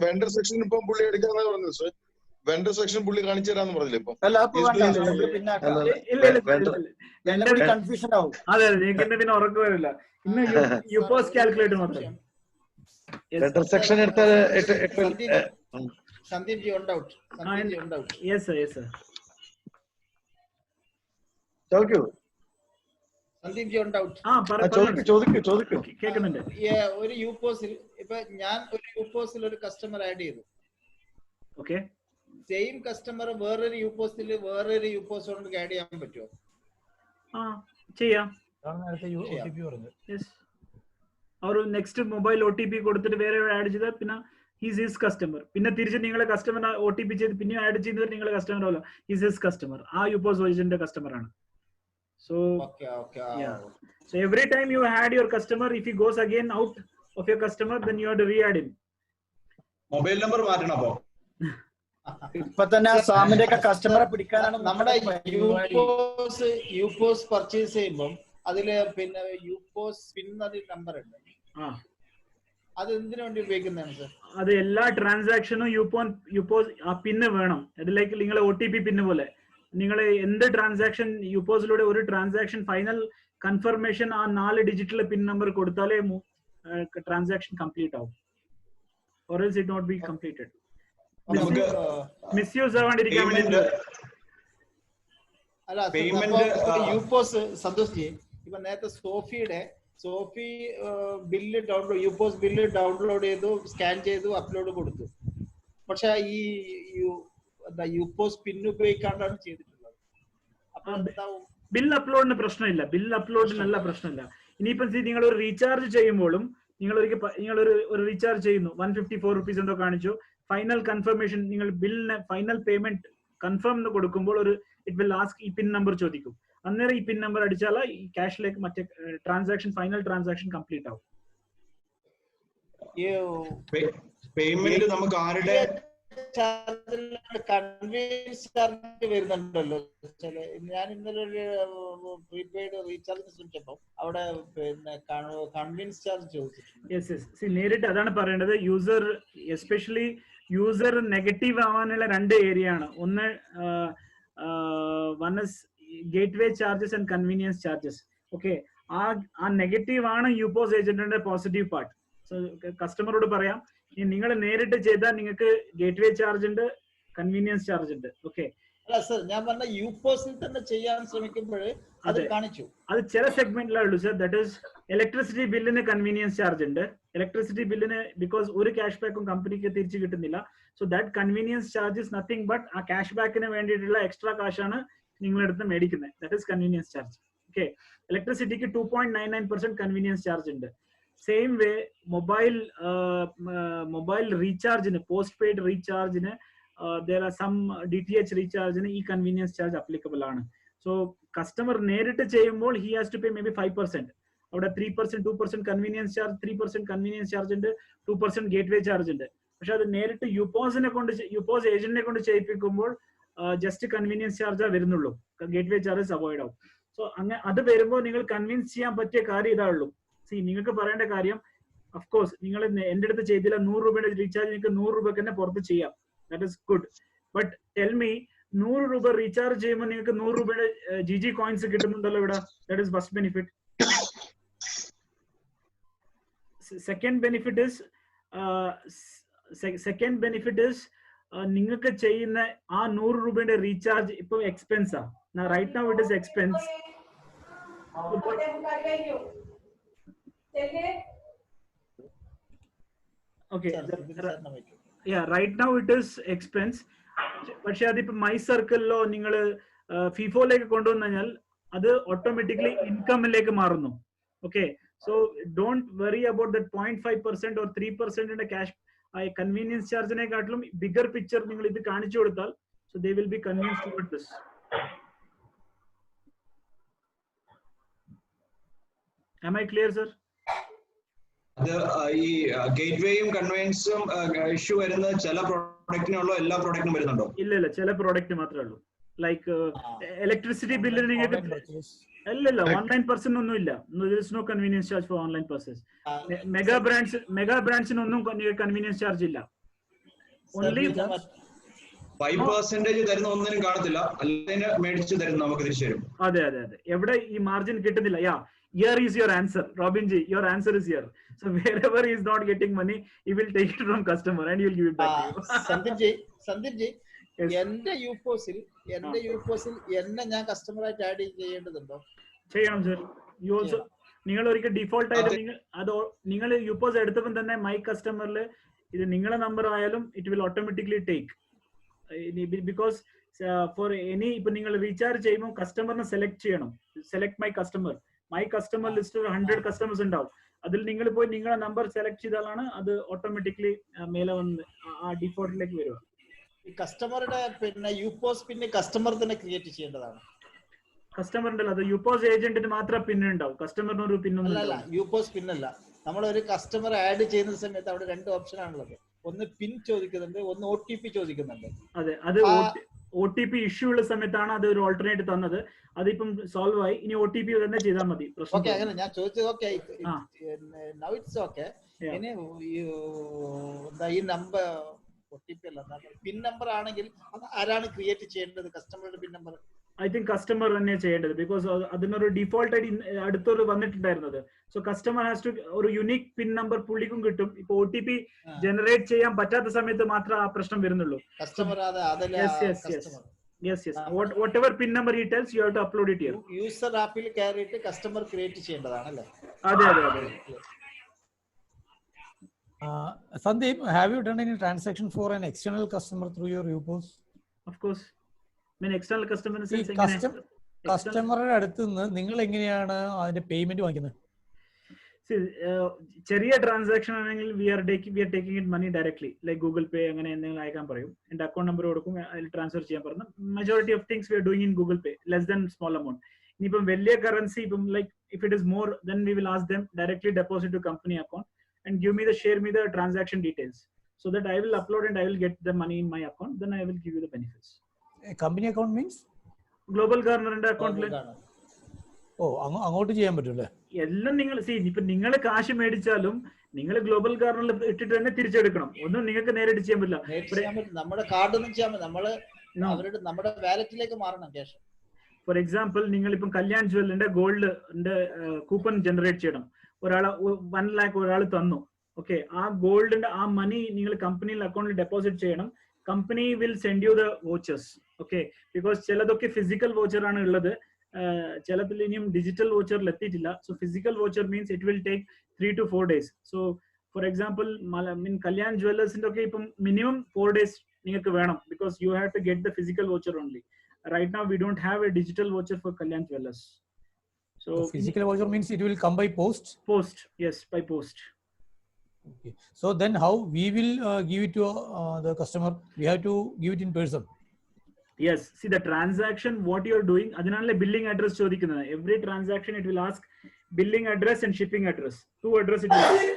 vendor section ഇപ്പം പുള്ളി എടുക്കാന്നാ പറഞ്ഞത് സർ. വെണ്ടർ സെക്ഷൻ പുള്ളി കാണിച്ചു തരാന്ന് പറഞ്ഞില്ലേ ഇപ്പൊ? കൺഫ്യൂഷൻ ആവും. അതെ, നിങ്ങൾക്ക് പിന്നെ ഉറക്കം വരില്ല. ഇന്ന് യുപോസ് കാൽക്കുലേറ്റർ മാത്രമേ വെണ്ടർ സെക്ഷൻ എടുത്താൽ Sandeep ji on doubt. Yes sir. ചോദിക്കൂ. Sandeep ji on doubt. ചോദിക്കൂ. കേൾക്കുന്നുണ്ട്. ഒരു യൂപോസിൽ ഇപ്പൊ ഞാൻ ഒരു യൂപോസിൽ ഒരു കസ്റ്റമർ ആഡ് ചെയ്തു. ഓക്കെ, സെയിം കസ്റ്റമർ വേറൊരു യൂപോസിൽ വേറൊരു യൂപോസ് കൊണ്ട് ആഡ് ചെയ്യാൻ പറ്റുമോ? ചെയ്യാം. ഒരു നെക്സ്റ്റ് മൊബൈൽ OTP കൊടുത്തിട്ട് വേറെ ആഡ് ചെയ്താൽ പിന്നെ he's his customer. പിന്നെ തിരിച്ച് നിങ്ങളെ കസ്റ്റമർ OTP ചെയ്ത് പിന്നെ ആഡ് ചെയ്യുന്നത് നിങ്ങളെ കസ്റ്റമർ അല്ല, he's his customer. ആ യുപോസ് ഏജന്റിന്റെ കസ്റ്റമർ ആണ്. So so every time you add your customer, if he goes again out of your customer, then you have to re-add him. Mobile number മാറ്റണം. അപ്പോ ഇപ്പൊ തന്നെ സാമിന്റെ ഒക്കെ കസ്റ്റമറെ പിടിക്കാനാണ് നമ്മുടെ യൂപോസ് പർച്ചേസ് ചെയ്യുമ്പോൾ അതില് പിന്നെ യൂപോസ് പിൻ നമ്പർ ഉണ്ട്. അത് എന്തിനു വേണ്ടി ഉപയോഗിക്കുന്നതാണ് സർ? അത് എല്ലാ ട്രാൻസാക്ഷനും യുപോസ് ആ പിന്ന് വേണം. അതിലേക്ക് നിങ്ങളെ OTP പിന്ന് പോലെ നിങ്ങൾ എന്ത് ട്രാൻസാക്ഷൻ യുപോസിലൂടെ ഒരു ട്രാൻസാക്ഷൻ ഫൈനൽ കൺഫർമേഷൻ ആ 4 ഡിജിറ്റിലെ പിൻ നമ്പർ കൊടുത്താലേ ട്രാൻസാക്ഷൻ കംപ്ലീറ്റ് ആവും. or else it not be completed. Misuse ആവാണ്ടിരിക്കാൻ വേണ്ടി അല്ല യൂപോസ് സന്തോഷ് ജി ഇപ്പൊ നേരത്തെ സോഫി bill download UPOS bill download ചെയ്തു, സ്കാൻ ചെയ്തു, അപ്ലോഡ് കൊടുത്തു. പക്ഷെ ഈ യൂപോസ് പിൻ ഉപയോഗിക്കാണ്ടാണ് ചെയ്തിട്ടുള്ളത്. അപ്പൊ ബിൽ അപ്ലോഡിന് പ്രശ്നമില്ല. ബിൽ അപ്ലോഡിനല്ല പ്രശ്നമില്ല. ഇനിയിപ്പം നിങ്ങൾ ഒരു റീചാർജ് ചെയ്യുമ്പോഴും നിങ്ങൾ ഒരു റീചാർജ് ചെയ്യുന്നു 154 rupees എന്തോ കാണിച്ചു, ഫൈനൽ കൺഫർമേഷൻ നിങ്ങൾ ബില്ലിന് ഫൈനൽ പേയ്മെന്റ് കൺഫേം എന്ന് കൊടുക്കുമ്പോൾ ഇറ്റ് വിൽ ആസ്ക് ഈ പിൻ നമ്പർ ചോദിക്കും. അന്നേരം ഈ പിൻ നമ്പർ അടിച്ചാൽ ഈ ക്യാഷിലേക്ക് മറ്റേ ട്രാൻസാക്ഷൻ ഫൈനൽ ട്രാൻസാക്ഷൻ കംപ്ലീറ്റ് ആവും. പേയ്മെന്റ് നമുക്ക് ആരുടെ കൺവീൻസ് ചാർജ് വരുന്നുണ്ടല്ലോ. ഞാൻ ഇന്നലെ ഒരു പ്രീപെയ്ഡ് റീചാർജ് ശ്രമിച്ചപ്പോ അവിടെ പിന്നെ കൺവീൻസ് ചാർജ് ചോദിച്ചിട്ടുണ്ട്. നേരിട്ട് അതാണ് പറയേണ്ടത്. യൂസർ എസ്പെഷ്യലി യൂസർ നെഗറ്റീവ് ആവാനുള്ള 2 ഏരിയ ആണ്. ഒന്ന് gateway charges and convenience charges. Okay, ആ നെഗറ്റീവ് ആണ് യൂപോസ് ഏജന്റിന്റെ പോസിറ്റീവ് പാർട്ട്. സോ കസ്റ്റമറോട് പറയാം, നിങ്ങൾ നേരിട്ട് ചെയ്താൽ നിങ്ങൾക്ക് ഗേറ്റ്വേ ചാർജ് ഉണ്ട്, കൺവീനിയൻസ് ചാർജ് ഉണ്ട്. ഓക്കെ, അല്ല സർ, ഞാൻ പറഞ്ഞ യൂപോസിൽ തന്നെ ചെയ്യാൻ ശ്രമിക്കുമ്പോൾ അത് കാണിച്ചു. അത് ചില സെഗ്മെന്റിലേ ഉള്ളൂ സർ. ദാറ്റ് ഈസ് ഇലക്ട്രിസിറ്റി ബില്ലിന് കൺവീനിയൻസ് ചാർജ് ഉണ്ട്. ഇലക്ട്രിസിറ്റി ബില്ലിന് ബിക്കോസ് ഒരു ക്യാഷ് ബാക്കും കമ്പനിക്ക് തിരിച്ചു കിട്ടുന്നില്ല. So that convenience charge is nothing but ആ ക്യാഷ് ബാക്കിന് വേണ്ടിയിട്ടുള്ള എക്സ്ട്രാ കാശാണ് നിങ്ങളെടുത്ത് മേടിക്കുന്നത്. That is convenience charge. Okay. ഇലക്ട്രിസിറ്റിക്ക് 2.99% കൺവീനിയൻസ് ചാർജ് ഉണ്ട്. സെയിം വേ മൊബൈൽ റീചാർജിന്, പോസ്റ്റ് പെയ്ഡ് റീചാർജിന് there are some DTH റീചാർജിന് ഈ കൺവീനിയൻസ് ചാർജ് അപ്ലിക്കബിൾ ആണ്. സോ കസ്റ്റമർ നേരിട്ട് ചെയ്യുമ്പോൾ he has to pay maybe 5%. അവിടെ 3%, 2% കൺവീനിയൻസ് ചാർജ്, 3% കൺവീനിയൻസ് ചാർജ് ഉണ്ട്, 2% ഗേറ്റ്വേ ചാർജ് ഉണ്ട്. പക്ഷെ അത് നേരിട്ട് യുപോസ് ഏജന്റിനെ കൊണ്ട് ചെയ്യിപ്പിക്കുമ്പോൾ ജസ്റ്റ് കൺവീനിയൻസ് ചാർജാ വരുന്നുള്ളൂ, ഗേറ്റ്വേ ചാർജസ് അവോയ്ഡ് ആവും. സോ അങ്ങനെ അത് വരുമ്പോൾ നിങ്ങൾ കൺവിൻസ് ചെയ്യാൻ പറ്റിയ കാര്യം ഇതാ ഉള്ളൂ. നിങ്ങൾക്ക് പറയേണ്ട കാര്യം, അഫ്കോഴ്സ് നിങ്ങൾ എന്റെ അടുത്ത് ചെയ്തില്ല 100 രൂപയുടെ റീചാർജ് നിങ്ങൾക്ക് 100 രൂപക്ക് തന്നെ പുറത്ത് ചെയ്യാം, that is good. But tell me 100 രൂപ റീചാർജ് ചെയ്യുമ്പോൾ നിങ്ങൾക്ക് 100 രൂപയുടെ GG കോയിൻസ് കിട്ടുന്നുണ്ടല്ലോ ഇവിടെ, that is first benefit. Second benefit is നിങ്ങൾക്ക് ചെയ്യുന്ന ആ 100 രൂപയുടെ റീചാർജ് ഇപ്പൊ എക്സ്പെൻസാ. Right now it is expense. Okay, yeah, right now it is expense. പക്ഷെ അതിപ്പോ മൈ സർക്കിളിലോ നിങ്ങൾ ഫിഫോയിലേക്ക് കൊണ്ടുവന്നാൽ അത് ഓട്ടോമാറ്റിക്കലി ഇൻകമിലേക്ക് മാറുന്നു. Okay, so don't worry about that 0.5% or 3% cash convenience ചാർജിനെക്കാട്ടിലും ബിഗർ പിക്ചർ നിങ്ങൾ ഇത് കാണിച്ചു കൊടുത്താൽ so they will be convinced with this. Am I clear, sir? അത് ഈ ഗേറ്റ്വേയും കൺവെൻസും ഇഷ്യൂ വരുന്നത് ചില പ്രോഡക്റ്റിനുള്ളൂ, എല്ലാ പ്രോഡക്റ്റിനും വരുന്നുണ്ടോ? ഇല്ല, ചില പ്രോഡക്റ്റ് മാത്രമേ ഉള്ളൂ. ലൈക്ക് ഇലക്ട്രിസിറ്റി ബില്ലിന് നിങ്ങൾക്ക് അല്ലല്ല 19% ഒന്നും ഇല്ല. there is no convenience charge for online purchase. Mega ബ്രാൻഡ്സിനൊന്നും കൺവീനിയൻസ് ചാർജ് ഇല്ല. ഓൺലി 5% തരുന്ന ഒന്നിനും കാണത്തില്ല, അല്ലെങ്കിൽ മേടിച്ചു തരുന്ന നമുക്ക് തിരിച്ചു തരും. അതെ, എവിടെ ഈ മാർജിൻ കിട്ടുന്നില്ല. Here is your answer, Robin ji. Your answer is here. So wherever he is not getting money, he will take it from customer and he will give it back to you. Sandeep ji, എന്റെ യൂപോസിൽ എന്നെ ഞാൻ customer ആയിട്ട് add ചെയ്യേണ്ടതുണ്ടോ? ചെയ്യണം sir. നിങ്ങൾ ഒരിക്കൽ default ആയിട്ട് നിങ്ങൾ യൂപോസ് എടുത്തപ്പോൾ തന്നെ മൈ കസ്റ്റമറിൽ ഇത് നിങ്ങളെ നമ്പർ ആയാലും it will automatically take. Because for any ഇപ്പൊ നിങ്ങൾ റീചാർജ് ചെയ്യുമ്പോൾ കസ്റ്റമറിനെ സെലക്ട് ചെയ്യണം. Select my customer list 100 customers ഉണ്ടാവും. അതിൽ നിങ്ങൾ പോയി നിങ്ങളുടെ നമ്പർ സെലക്ട് ചെയ്താലാണ് അത് ഓട്ടോമാറ്റിക്കലി മേലെ വന്ന് ആ ഡിഫോൾട്ടിലേക്ക് വരിക. ഈ കസ്റ്റമറുടെ പിന്നെ യൂപോസ് പിന്നെ കസ്റ്റമർ തന്നെ ക്രിയേറ്റ് ചെയ്യേണ്ടതാണ്. കസ്റ്റമറിന്റെ അത് യൂപോസ് ഏജന്റിന് മാത്രം പിന്നെ ഉണ്ടാവും, കസ്റ്റമറിന് ഒരു പിന്നൊന്നും. അല്ല, യൂപോസ് പിന്നല്ല. നമ്മൾ ഒരു കസ്റ്റമർ ആഡ് ചെയ്യുന്ന സമയത്ത് അവിടെ 2 ഓപ്ഷൻ ആണുള്ളത്. ഒന്ന് പിൻ ചോദിക്കുന്നുണ്ട്, ഒന്ന് OTP ചോദിക്കുന്നുണ്ട്. അതെ, അത് OTP ഇഷ്യൂ ഉള്ള സമയത്താണ് അത് ഒരു ഓൾട്ടർനേറ്റ് തന്നത്. അതിപ്പം സോൾവ് ആയി. ഇനി OTP തന്നെ ചെയ്താൽ മതി. ഓക്കെ, അങ്ങനെ ഞാൻ ചോദിച്ചത്. Okay, now it's okay. ഇനി ഈ നമ്പർ OTP അല്ല, പിൻ നമ്പർ ആണെങ്കിൽ അത് ആരാണ് ക്രിയേറ്റ് ചെയ്യേണ്ടത്? കസ്റ്റമറുടെ pin number I think customer തന്നെ ചെയ്യേണ്ടത്. ബിക്കോസ് അതിനൊരു ഡിഫോൾട്ട് ആയിട്ട് അടുത്തൊരു വന്നിട്ടുണ്ടായിരുന്നത്. സോ കസ്റ്റമർ ഹാസ് ടു ഒരു യുണീക് പിൻ നമ്പർ പുള്ളിക്കും കിട്ടും. ഇപ്പൊ OTP ജനറേറ്റ് ചെയ്യാൻ പറ്റാത്ത സമയത്ത് മാത്രമേ ആ പ്രശ്നം വരുന്നുള്ളൂ. Customer Yes. Whatever pin number he tells, you have to upload it here. User app-il കയറിയിട്ട് കസ്റ്റമർ ക്രിയേറ്റ് ചെയ്യേണ്ടതാണല്ലേ? അതെ. Sandeep, have you done any transaction for an external customer through your UPOS? Of course. I mean, external customer കസ്റ്റമറുടെ അടുത്ത് നിന്ന് നിങ്ങൾ എങ്ങനെയാണ് അതിന്റെ payment വാങ്ങിക്കുന്നത്? ചെറിയ transaction ആണെങ്കിൽ we are taking it money directly, like Google Pay അങ്ങനെ എന്തെങ്കിലും അയക്കാൻ പറയും. എന്റെ അക്കൗണ്ട് നമ്പർ കൊടുക്കും, അതിൽ ട്രാൻസ്ഫർ ചെയ്യാൻ പറഞ്ഞു. Majority of things we are doing in Google Pay, less than small amount. ഇനിയിപ്പം വലിയ കറൻസി ഇപ്പം like if it is more then we will ask them directly deposit to company account and give me the transaction details so that I will upload and I will get the money in my account, then I will give you the benefits. A company account means global garner account le അങ്ങോട്ട് ചെയ്യാൻ പറ്റൂല്ലേ? എല്ലാം നിങ്ങൾ ഇപ്പൊ നിങ്ങൾ കാശ് മേടിച്ചാലും നിങ്ങൾ global ഗാർണറിൽ ഇട്ടിട്ട് തന്നെ തിരിച്ചെടുക്കണം. ഒന്നും നിങ്ങൾക്ക് നേരിട്ട് ചെയ്യാൻ പറ്റില്ല. നമ്മുടെ കാർഡ് ഒന്നും ചെയ്യാൻ പറ്റില്ല. അവരുടെ നമ്മുടെ വാലറ്റിലേക്ക് മാറണം ക്യാഷ്. ഫോർ എക്സാമ്പിൾ നിങ്ങൾ ഇപ്പം കല്യാൺ ജ്വല്ലിന്റെ ഗോൾഡിന്റെ കൂപ്പൺ ജനറേറ്റ് ചെയ്യണം. 1 lakh ഒരാൾ തന്നു. ഓക്കെ, ആ ഗോൾഡിന്റെ ആ മണി നിങ്ങൾ കമ്പനിയിൽ അക്കൗണ്ടിൽ ഡെപ്പോസിറ്റ് ചെയ്യണം. Company will send you the vouchers. Okay, because ചിലതൊക്കെ ഫിസിക്കൽ വോച്ചർ ആണ് ഉള്ളത്, ചിലതിൽ ഇനിയും ഡിജിറ്റൽ വോച്ചറിൽ എത്തിയിട്ടില്ല. So physical voucher means it will take 3 to 4 days. So for example Kalyan ജ്വല്ലേഴ്സിന്റെ ഒക്കെ ഇപ്പം മിനിമം 4 days നിങ്ങൾക്ക് വേണം, because you have to get the physical voucher only. Right now we don't have a digital voucher for Kalyan Jewellers. So physical voucher means it will come by post. Post, yes, by post. Okay. So then how we will give it to the customer? We have to give it in person. Yes. See the transaction, what you are doing. Adinale billing address chodikkunna. Every transaction it will ask billing address and shipping address. Two address it will ask.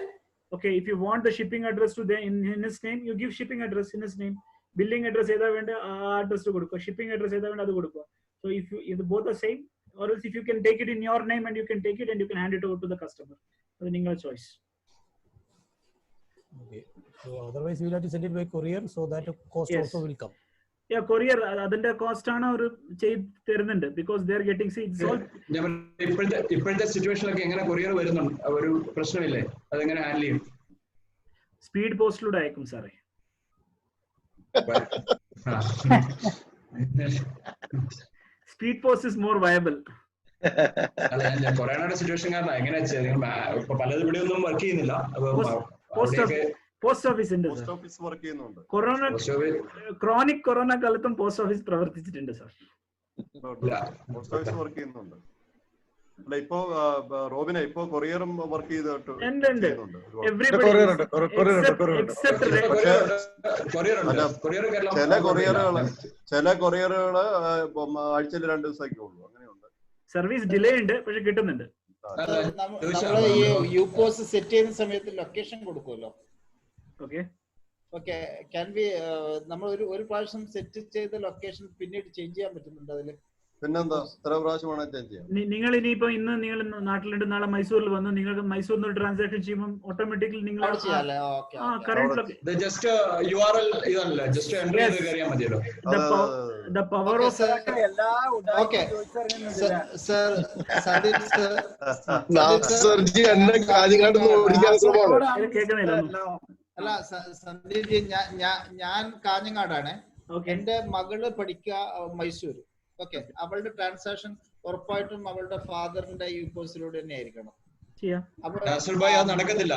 Okay. If you want the shipping address to the in his name, you give shipping address in his name. Billing address edha venda address to kodukka. Shipping address edha venda adu kodukka. So if both are same, or else if you can take it in your name and you can take it and you can hand it over to the customer. That's your choice. Okay. So otherwise we will have to send it by courier, so that cost Yes. also will come. Yeah, courier adinte cost aanu oru cheyid therununde because they are getting, see it's all ഇപ്പോഴത്തെ സിറ്റുവേഷനിലൊക്കെ എങ്ങനെ courier വരുന്നുണ്ട് ഒരു പ്രശ്നമില്ലേ അതെങ്ങനെ handle ചെയ്യും speed പോസ്റ്റിലൂടെ അയക്കും സാറേ. Speed post is more viable. അല്ല ഞാൻ കൊറോണയുടെ സിറ്റുവേഷൻ കാരണം എങ്ങനെയാ ഇപ്പൊ പലതും ഇവിടെ ഒന്നും വർക്ക് ചെയ്യുന്നില്ല. പോസ്റ്റ് ഓഫീസ് ഉണ്ട്, പോസ്റ്റ് ഓഫീസ് വർക്ക് ചെയ്യുന്നുണ്ട്. ക്രോണിക് കൊറോണ കാലത്തും പോസ്റ്റ് ഓഫീസ് പ്രവർത്തിച്ചിട്ടുണ്ട് സാർ. പോസ്റ്റ് ഓഫീസ് വർക്ക് ചെയ്യുന്നുണ്ട്. അല്ല ഇപ്പോ റോബിനെ ഇപ്പോ കൊറിയറും വർക്ക് ചെയ്തിട്ട് ചില കൊറിയറുകള് ആഴ്ചയിൽ 2 ദിവസമൊക്കെ ഉള്ളൂ, അങ്ങനെയുണ്ട്. സർവീസ് ഡിലേ ഉണ്ട്, പക്ഷെ കിട്ടുന്നുണ്ട്. നമ്മള് ഈ യുപോസ് സെറ്റ് ചെയ്യുന്ന സമയത്ത് ലൊക്കേഷൻ കൊടുക്കുമല്ലോ. ഓക്കെ ഓക്കെ, ക്യാൻ ബി നമ്മൾ ഒരു പ്രാവശ്യം സെറ്റ് ചെയ്ത ലൊക്കേഷൻ പിന്നീട് ചേഞ്ച് ചെയ്യാൻ പറ്റുന്നുണ്ട് അതില്? പിന്നെന്താ, എത്ര പ്രാവശ്യം വേണം ചേഞ്ച് ചെയ്യാം. നിങ്ങൾ ഇനിയിപ്പോ ഇന്ന് നിങ്ങൾ നാട്ടിലുണ്ട്, നാളെ മൈസൂരിൽ വന്ന് നിങ്ങൾക്ക് മൈസൂരിൽ നിന്ന് ട്രാൻസാക്ഷൻ ചെയ്യുമ്പോൾ ഓട്ടോമാറ്റിക്കലി നിങ്ങൾ the power of അല്ല സന്ദീപ് ജി, ഞാൻ കാഞ്ഞങ്ങാടാണ്. എന്റെ മകള് പഠിക്കുക മൈസൂർ. ഓക്കെ, അവളുടെ ട്രാൻസാക്ഷൻ ഉറപ്പായിട്ടും അവളുടെ ഫാദറിന്റെ യൂപോസിലൂടെ തന്നെ ആയിരിക്കണം. നടക്കത്തില്ല.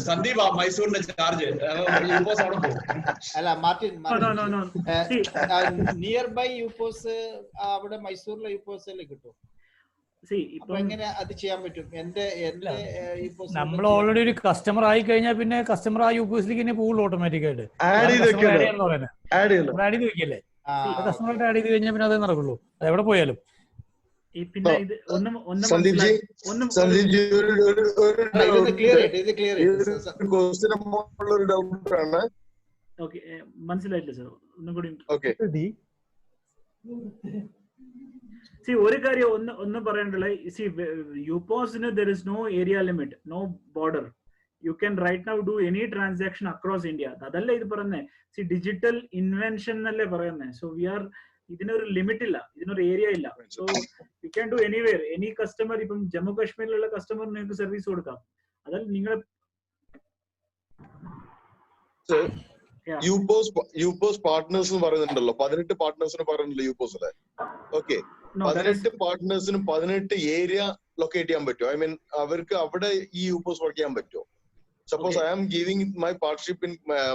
സന്ദീപ് മൈസൂരിന്റെ ചാർജ് അല്ല മാർട്ടിൻ, നിയർ ബൈ യൂപോസ് അവിടെ മൈസൂരിലെ യൂപോസിൽ കിട്ടും. അപ്പൊ എങ്ങനെ അത് ചെയ്യാൻ പറ്റും? നമ്മൾ ഓൾറെഡി ഒരു കസ്റ്റമർ ആയി കഴിഞ്ഞാൽ പിന്നെ കസ്റ്റമർ ആ യൂപോസിലേക്ക് തന്നെ പോകുള്ളൂ ഓട്ടോമാറ്റിക് ആയിട്ട്. ആഡ് ചെയ്ത് വെക്കല്ലേ, കസ്റ്റമറായിട്ട് ആഡ് ചെയ്ത് കഴിഞ്ഞാൽ പിന്നെ അതേ നടക്കുള്ളൂ, എവിടെ പോയാലും. പിന്നെ ഇത് മനസ്സിലായില്ല സാർ, ഒന്നും കൂടി. See, ഒരു കാര്യം ഒന്ന് പറയേണ്ടത്, see UPOS-ന് there is no area limit, no border. You can right now do any transaction across India. അതല്ല ഇത് പറയുന്നത്. See, digital invention എന്നല്ലേ പറയുന്നത്. So we are, ഇതിനൊരു ലിമിറ്റ് ഇല്ല, ഇതിനൊരു ഏരിയ ഇല്ല. So you can do anywhere. Any customer, ഇപ്പം ജമ്മു കാശ്മീരിലുള്ള കസ്റ്റമറിന് നിങ്ങൾക്ക് സർവീസ് കൊടുക്കാം. അതല്ല നിങ്ങൾ യൂപോസ് പാർട്ട്നേഴ്സ് പറയുന്നുണ്ടല്ലോ, 18 പാർട്ട്നേഴ്സിന് പറയുന്നുണ്ടല്ലോ യൂപോസിലെ. ഓക്കെ, 18 പാർട്ട്നേഴ്സിനും 18 ഏരിയ ലൊക്കേറ്റ് ചെയ്യാൻ പറ്റുമോ? ഐ മീൻ അവർക്ക് അവിടെ ഈ യൂപോസ് വർക്ക് ചെയ്യാൻ പറ്റുമോ? Suppose I am giving my partnership in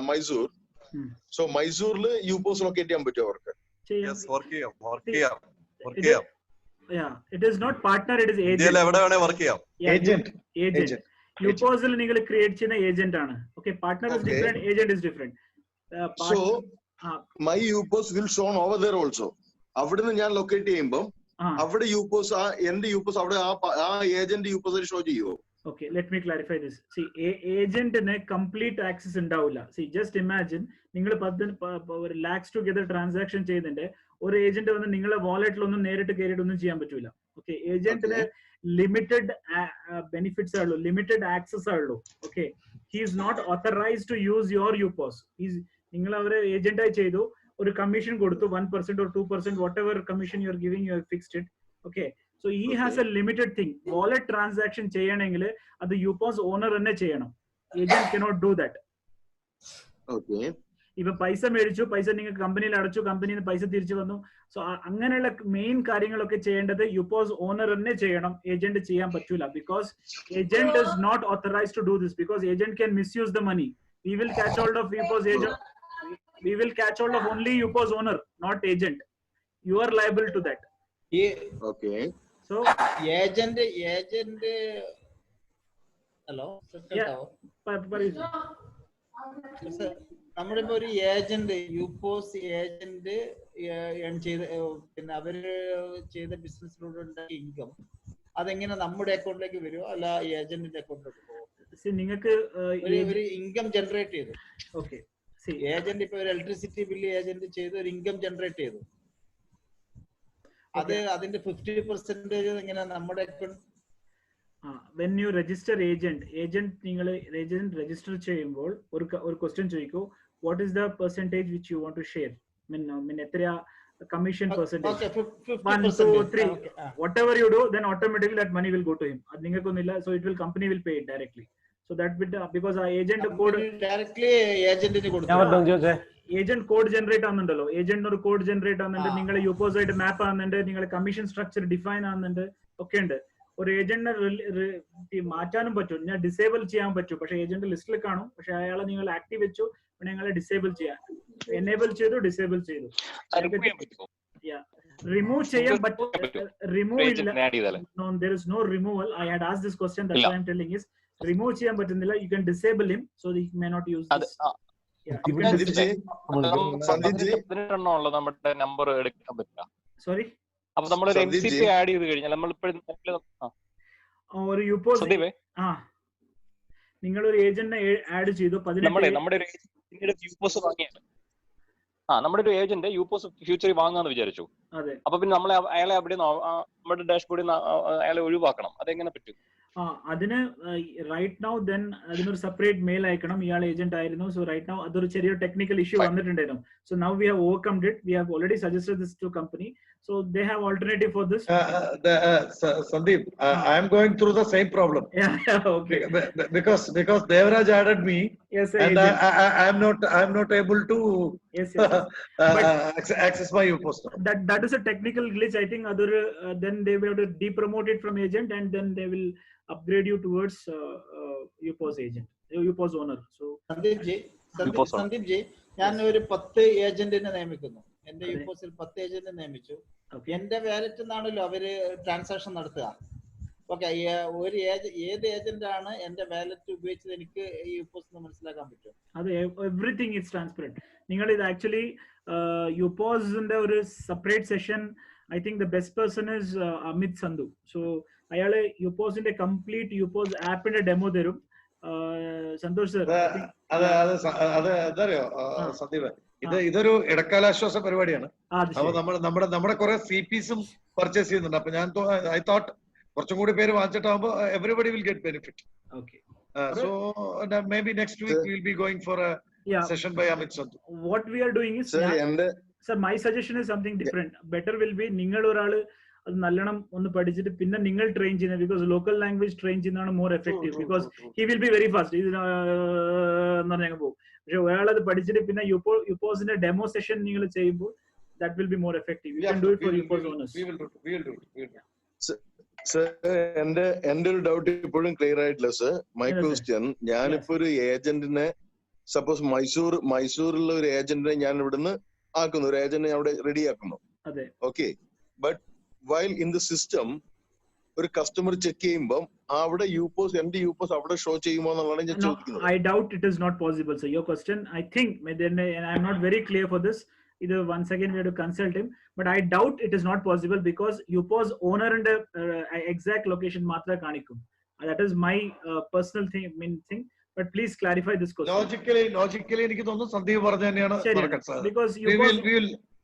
Mysore, so മൈസൂരിൽ യൂപോസ് ലൊക്കേറ്റ് ചെയ്യാൻ പറ്റുമോ അവർക്ക്? Yes, work ചെയ്യാം. Yeah, it is not partner, it is agent. ഇതിൽ എവിടെ വേണേ വർക്ക് ചെയ്യാം. Agent. യൂപോസിൽ നിങ്ങൾ ക്രിയേറ്റ് ചെയ്യുന്ന ഏജന്റ് ആണ്. Okay, partner is different, agent is different. So my UPOS will show over there also. അവിടുന്ന് ഞാൻ ലൊക്കേറ്റ് ചെയ്യുമ്പോൾ അവിടെ യൂപോസ്, എന്റെ യൂപോസ് അവിടെ ആ ഏജന്റ് യൂപോസിൽ ഷോ ചെയ്യുമോ? Okay, let me clarify this. See, agentന് complete access ഉണ്ടാവില്ല. See, just imagine നിങ്ങൾ 10 lakhs together transaction ചെയ്യുന്നുണ്ട്, ഒരു ഏജന്റ് വന്ന് നിങ്ങളെ വാലറ്റിലൊന്നും നേരിട്ട് കയറിയിട്ടൊന്നും ചെയ്യാൻ പറ്റൂല. ഓക്കെ, ഏജന്റിന് ലിമിറ്റഡ് ബെനിഫിറ്റ്സ് ആണല്ലോ, ലിമിറ്റഡ് ആക്സസ് ആണല്ലോ. Okay, he is not authorized to use your UPOS. നിങ്ങൾ അവരെ ഏജന്റായി ചെയ്തു, ഒരു കമ്മീഷൻ കൊടുത്തു, 1% or 2%, whatever commission you are giving, you have fixed it. Okay, so he has a limited thing. Wallet transaction ചെയ്യണമെങ്കിൽ അത് യൂപോസ് owner തന്നെ ചെയ്യണം. Agent cannot do that. Okay, ഇപ്പൊ പൈസ മേടിച്ചു, പൈസ നിങ്ങൾ കമ്പനിയിൽ അടച്ചു, കമ്പനിയിൽ നിന്ന് പൈസ തിരിച്ചു വന്നു. സോ അങ്ങനെയുള്ള മെയിൻ കാര്യങ്ങളൊക്കെ ചെയ്യേണ്ടത് യൂപോസ് ഓണർ തന്നെ ചെയ്യണം, ഏജന്റ് ചെയ്യാൻ പറ്റൂല. Because agent is not authorized to do this, because agent can misuse the money. We will catch hold of യൂപോസ് agent. We will catch hold of only യൂപോസ് owner, not agent. You are liable to that. Okay. So agent hello. നമ്മുടെ ഇപ്പൊ ഒരു agent യുപോസ് agent പിന്നെ അവര് ചെയ്ത ബിസിനസ്സിലൂടെ ഉണ്ടാക്കിയ income അതെങ്ങനെ നമ്മുടെ അക്കൗണ്ടിലേക്ക് വരുമോ അല്ല ഏജന്റിന്റെ അക്കൗണ്ടിലേക്ക് പോകും? നിങ്ങൾക്ക് ഒരു ഇൻകം ജനറേറ്റ് ചെയ്തു. ഓക്കെ, ഏജന്റ് ഇപ്പൊ ഒരു ഇലക്ട്രിസിറ്റി ബില്ല് ഏജന്റ് ചെയ്ത് ഒരു ഇൻകം ജനറേറ്റ് ചെയ്തു. അത് അതിന്റെ 50% എങ്ങനെ നമ്മുടെ account? when you register agent നിങ്ങൾ agent register ചെയ്യുമ്പോൾ ഒരു question ചോദിക്കൂ, what is the percentage which you want to share? mean എത്ര commission percentage? 1 2 3 whatever you do, then automatically that money will go to him. അത് നിങ്ങൾക്കൊന്നുമില്ല, so it will company will pay it directly. So that bit because ആ agent code directly agentന് കൊടുക്കും. Agent code generate ആവുന്നുണ്ടല്ലോ, agent ഒരു code generate ആവുന്നുണ്ട്, നിങ്ങളെ യൂപ്പോസ് ആയിട്ട് മാപ്പ് ആവുന്നുണ്ട്, നിങ്ങളെ commission structure define ആവുന്നുണ്ട്, ഒക്കെ ഉണ്ട്. ഒരു ഏജന്റിനെ മാറ്റാനും പറ്റും, ഞാൻ ഡിസേബിൾ ചെയ്യാൻ പറ്റും, പക്ഷെ ഏജന്റ് ലിസ്റ്റിൽ കാണും, പക്ഷെ അയാളെ നിങ്ങൾ ആക്റ്റീവ് വെച്ചു, പിന്നെ നിങ്ങളെ ഡിസേബിൾ ചെയ്യാൻ എനേബിൾ ചെയ്തു, ഡിസേബിൾ ചെയ്തു. റിമൂവ് ചെയ്യാൻ പറ്റും, റിമൂവ് ഇല്ല. No, there is no removal. I had asked this question, that's why I'm telling is remove ചെയ്യാൻ പറ്റുന്നില്ല. You can disable him so that he may not use this. നമ്മുടെ number എടുക്കാൻ പറ്റില്ല. Sorry, അപ്പൊ നമ്മൾ ഒരു MCP ആഡ് ചെയ്ത് കഴിഞ്ഞാൽ നമ്മൾ ഒരു യൂപ്പോസ് നിങ്ങൾ ഒരു ഏജന്റിനെ ആഡ് ചെയ്തു, നമ്മുടെ ഒരു യൂപ്പോസ് വാങ്ങിയാണ്. നമ്മുടെ ഒരു ഏജന്റ് യൂപ്പോസ് ഫ്യൂച്ചറിൽ വാങ്ങാന്ന് വിചാരിച്ചു. അപ്പൊ പിന്നെ നമ്മളെ അയാളെ അവിടെ നമ്മുടെ ഡാഷ്ബോർഡിൽ അയാളെ ഒഴിവാക്കണം. അതെങ്ങനെ പറ്റും? അതിന് റൈറ്റ് നൗ ദെൻ അതിനൊരു സെപ്പറേറ്റ് മെയിൽ അയക്കണം. ഇയാൾ ഏജന്റ് ആയിരുന്നു, സോ റൈറ്റ് നൗ അതൊരു ചെറിയൊരു ടെക്നിക്കൽ ഇഷ്യൂ വന്നിട്ടുണ്ടായിരുന്നു. So now we have overcome it. We have already suggested this to company, so they have alternative for this. Sandeep, I am going through the same problem. Okay. Because Devraj added me, and I am not able to access my UPOS. That is a technical glitch. I think other then they will have to depromote it from agent, and then they will upgrade you towards UPOS agent, UPOS owner. So Sandeep ji, ഞാൻ ഒരു 10 ഏജന്റിനെ നിയമിക്കുന്നു. എന്റെ യുപോസിൽ 10 agent നിയമിച്ചു. എന്റെ വാലറ്റിൽ നിന്നാണല്ലോ അവര് transaction നടത്തുക. Okay, ഒരു ഏത് ഏജന്റ് ആണ് എന്റെ വാലറ്റ് ഉപയോഗിച്ചത് എനിക്ക് ഈ യുപോസ് മനസ്സിലാക്കാൻ പറ്റും? അത് എവറിത്തിങ് ഇസ് ട്രാൻസ്പെറന്റ്. നിങ്ങൾ ഇത് ആക്ച്വലി യുപോസിന്റെ ഒരു separate session, I think the best person is Amit Sandhu. So അയാള് യുപോസിന്റെ കംപ്ലീറ്റ് യുപോസ് ആപ്പിന്റെ ഡെമോ തരും. സന്തോഷ് സർ, അതറിയോ സന്ദീപ്, ഇതൊരു ഇടക്കാലാശ്വാസ പരിപാടിയാണ്. അപ്പൊ നമ്മുടെ കുറെ CPസും പർച്ചേസ് ചെയ്യുന്നുണ്ട്. അപ്പൊ ഞാൻ ഐ തോട്ട് കുറച്ചും കൂടി പേര് വാങ്ങിച്ചിട്ടാകുമ്പോ everybody will get benefit. So may be next week will be going for a session by Amit Sandhu. What we are doing is, sir my suggestion is something different. Better will be നിങ്ങൾ ഒരാള് അത് നല്ലോണം ഒന്ന് പഠിച്ചിട്ട് പിന്നെ നിങ്ങൾ ട്രെയിൻ ചെയ്യുന്നത്, because local language train ചെയ്യുന്നതാണ് more effective. Because he will be very fast എന്ന് പറഞ്ഞാൽ പോകും. പക്ഷെ ഒരാളത് പഠിച്ചിട്ട് പിന്നെ യുപോസിന്റെ ഡെമോ സെഷൻ നിങ്ങൾ ചെയ്യുമ്പോൾ that will be more effective. You can do it for UPOS owners. Sir, എന്റെ ഒരു ഡൗട്ട് ഇപ്പോഴും ക്ലിയർ ആയിട്ടില്ല സർ. മൈ ക്വസ്റ്റ്യൻ, ഞാനിപ്പോ ഒരു ഏജന്റിനെ സപ്പോസ് മൈസൂരിലുള്ള ഒരു ഏജന്റിനെ ഞാൻ ഇവിടുന്ന് ആക്കുന്നു, ഒരു ഏജന്റിനെ അവിടെ റെഡി ആക്കുന്നു. Okay, but while in the system ഒരു കസ്റ്റമർ ചെക്ക് ചെയ്യുമ്പോൾ അവിടെ യുപോസ് എന്റെ യുപോസ് അവിടെ ഷോ ചെയ്യുമോ എന്നുള്ളതാണ് ഞാൻ ചോദിക്കുന്നത്. I doubt it is not possible, sir. Your question, I think, and I am not very clear for this. Either once again we have to consult him, but I doubt it is not possible because UPOS owner and exact location matra kanikkum. That is my personal thing. But please clarify this question. Logically എനിക്ക് തോന്നുന്നു സന്ദീപ് പറഞ്ഞു തന്നെയാണ്. Because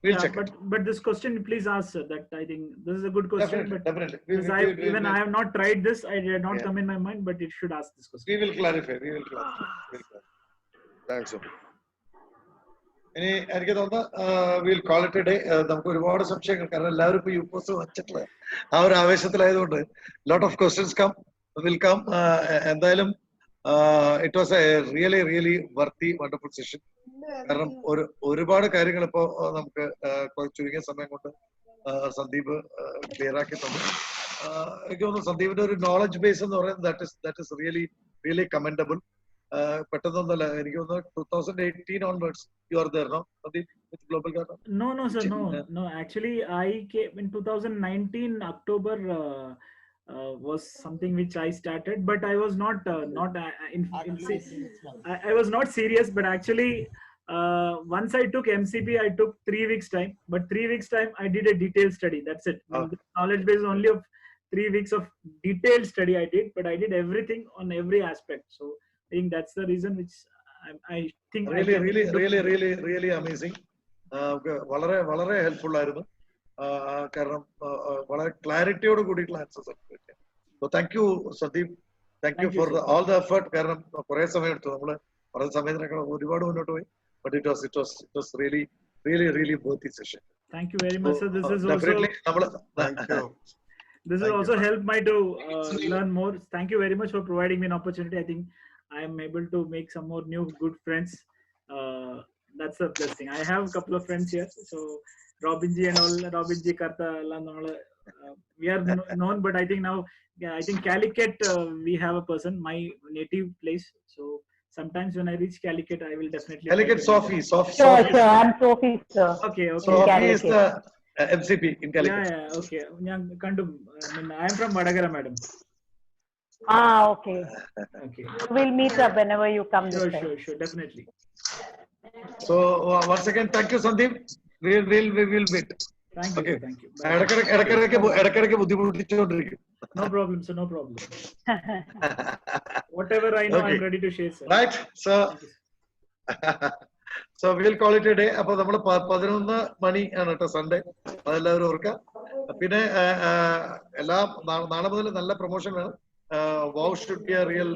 we'll check but this question please ask, sir. That I think this is a good question. Definitely. I have not tried this. I did not come in my mind, but it should ask this question. We will clarify. Thanks, sir. ഇനി എനിക്ക് തോന്നുന്നു we'll call it a day. നമുക്ക് ഒരുപാട് സംശയങ്ങൾ, കാരണം എല്ലാവരും ഇപ്പൊ യുപോസ് വച്ചിട്ടുള്ള ആ ഒരു ആവേശത്തിലായതുകൊണ്ട് lot of questions will come. എന്തായാലും it was a really worthy wonderful session. കാരണം ഒരുപാട് കാര്യങ്ങൾ ഇപ്പോ നമുക്ക് ചുരുങ്ങിയ സമയം കൊണ്ട് സന്ദീപ് ക്ലിയർ ആക്കി തന്നു. എനിക്ക് തോന്നുന്നു സന്ദീപിന്റെ ഒരു നോളജ് ബേസ് എന്ന് പറയുന്നത് that is really commendable. പെട്ടെന്നൊന്നല്ല എനിക്ക് തോന്നുന്നു 2018 onwards you are there, no? With Global Garner? No, sir, no. Actually, I came in 2019 October. Was something which I started, but I was not I was not serious. But actually, once I took MCP, I took 3 weeks time. But 3 weeks time, I did a detailed study. That's it. The knowledge base only of 3 weeks of detailed study I did, but I did everything on every aspect. So I think that's the reason which I think really amazing. വളരെ വളരെ helpful ആയിരുന്നു. കാരണം വളരെ ക്ലാരിറ്റിയോട് കൂടിയിട്ടുള്ള answers. So thank you Sandeep, thank you for all the effort. കാരണം കുറെ സമയം എടുത്തു, നമ്മള് പറഞ്ഞ സമയത്തിനേക്കാൾ ഒരുപാട് മുന്നോട്ട് പോയി. But it was really worthy session. Thank you very much, sir. This is also also helped me to learn more. Thank you very much for providing me an opportunity. I think I am able to make some more new good friends. That's a blessing. I have a couple of friends here. So Robin ji and all, Robin ji, Karta, we are known, but I think now, I think Calicut, we have a person, my native place. So sometimes when I reach Calicut, I will definitely. Calicut, Sophie. Sure, I'm Sophie, sir. Okay. Sophie is the MCP in Calicut. Yeah. Okay. I am from Vadagara, madam. Okay. We'll meet up whenever you come. Sure, definitely. So once again, thank you, Sandeep. We will meet. Thank you. Thank you. ഇടയ്ക്കിടയ്ക്ക് ബുദ്ധിമുട്ടിച്ചുകൊണ്ടിരിക്കും. No problem, sir. No problem. Whatever I know, I'm ready to share, sir. Right, so we'll call it a day. അപ്പൊ നമ്മള് 11 മണി ആണ് കേട്ടോ Sunday, അതെല്ലാവരും ഓർക്കുക. പിന്നെ നാളെ മുതൽ നല്ല പ്രൊമോഷൻ വേണം. Wow should be a real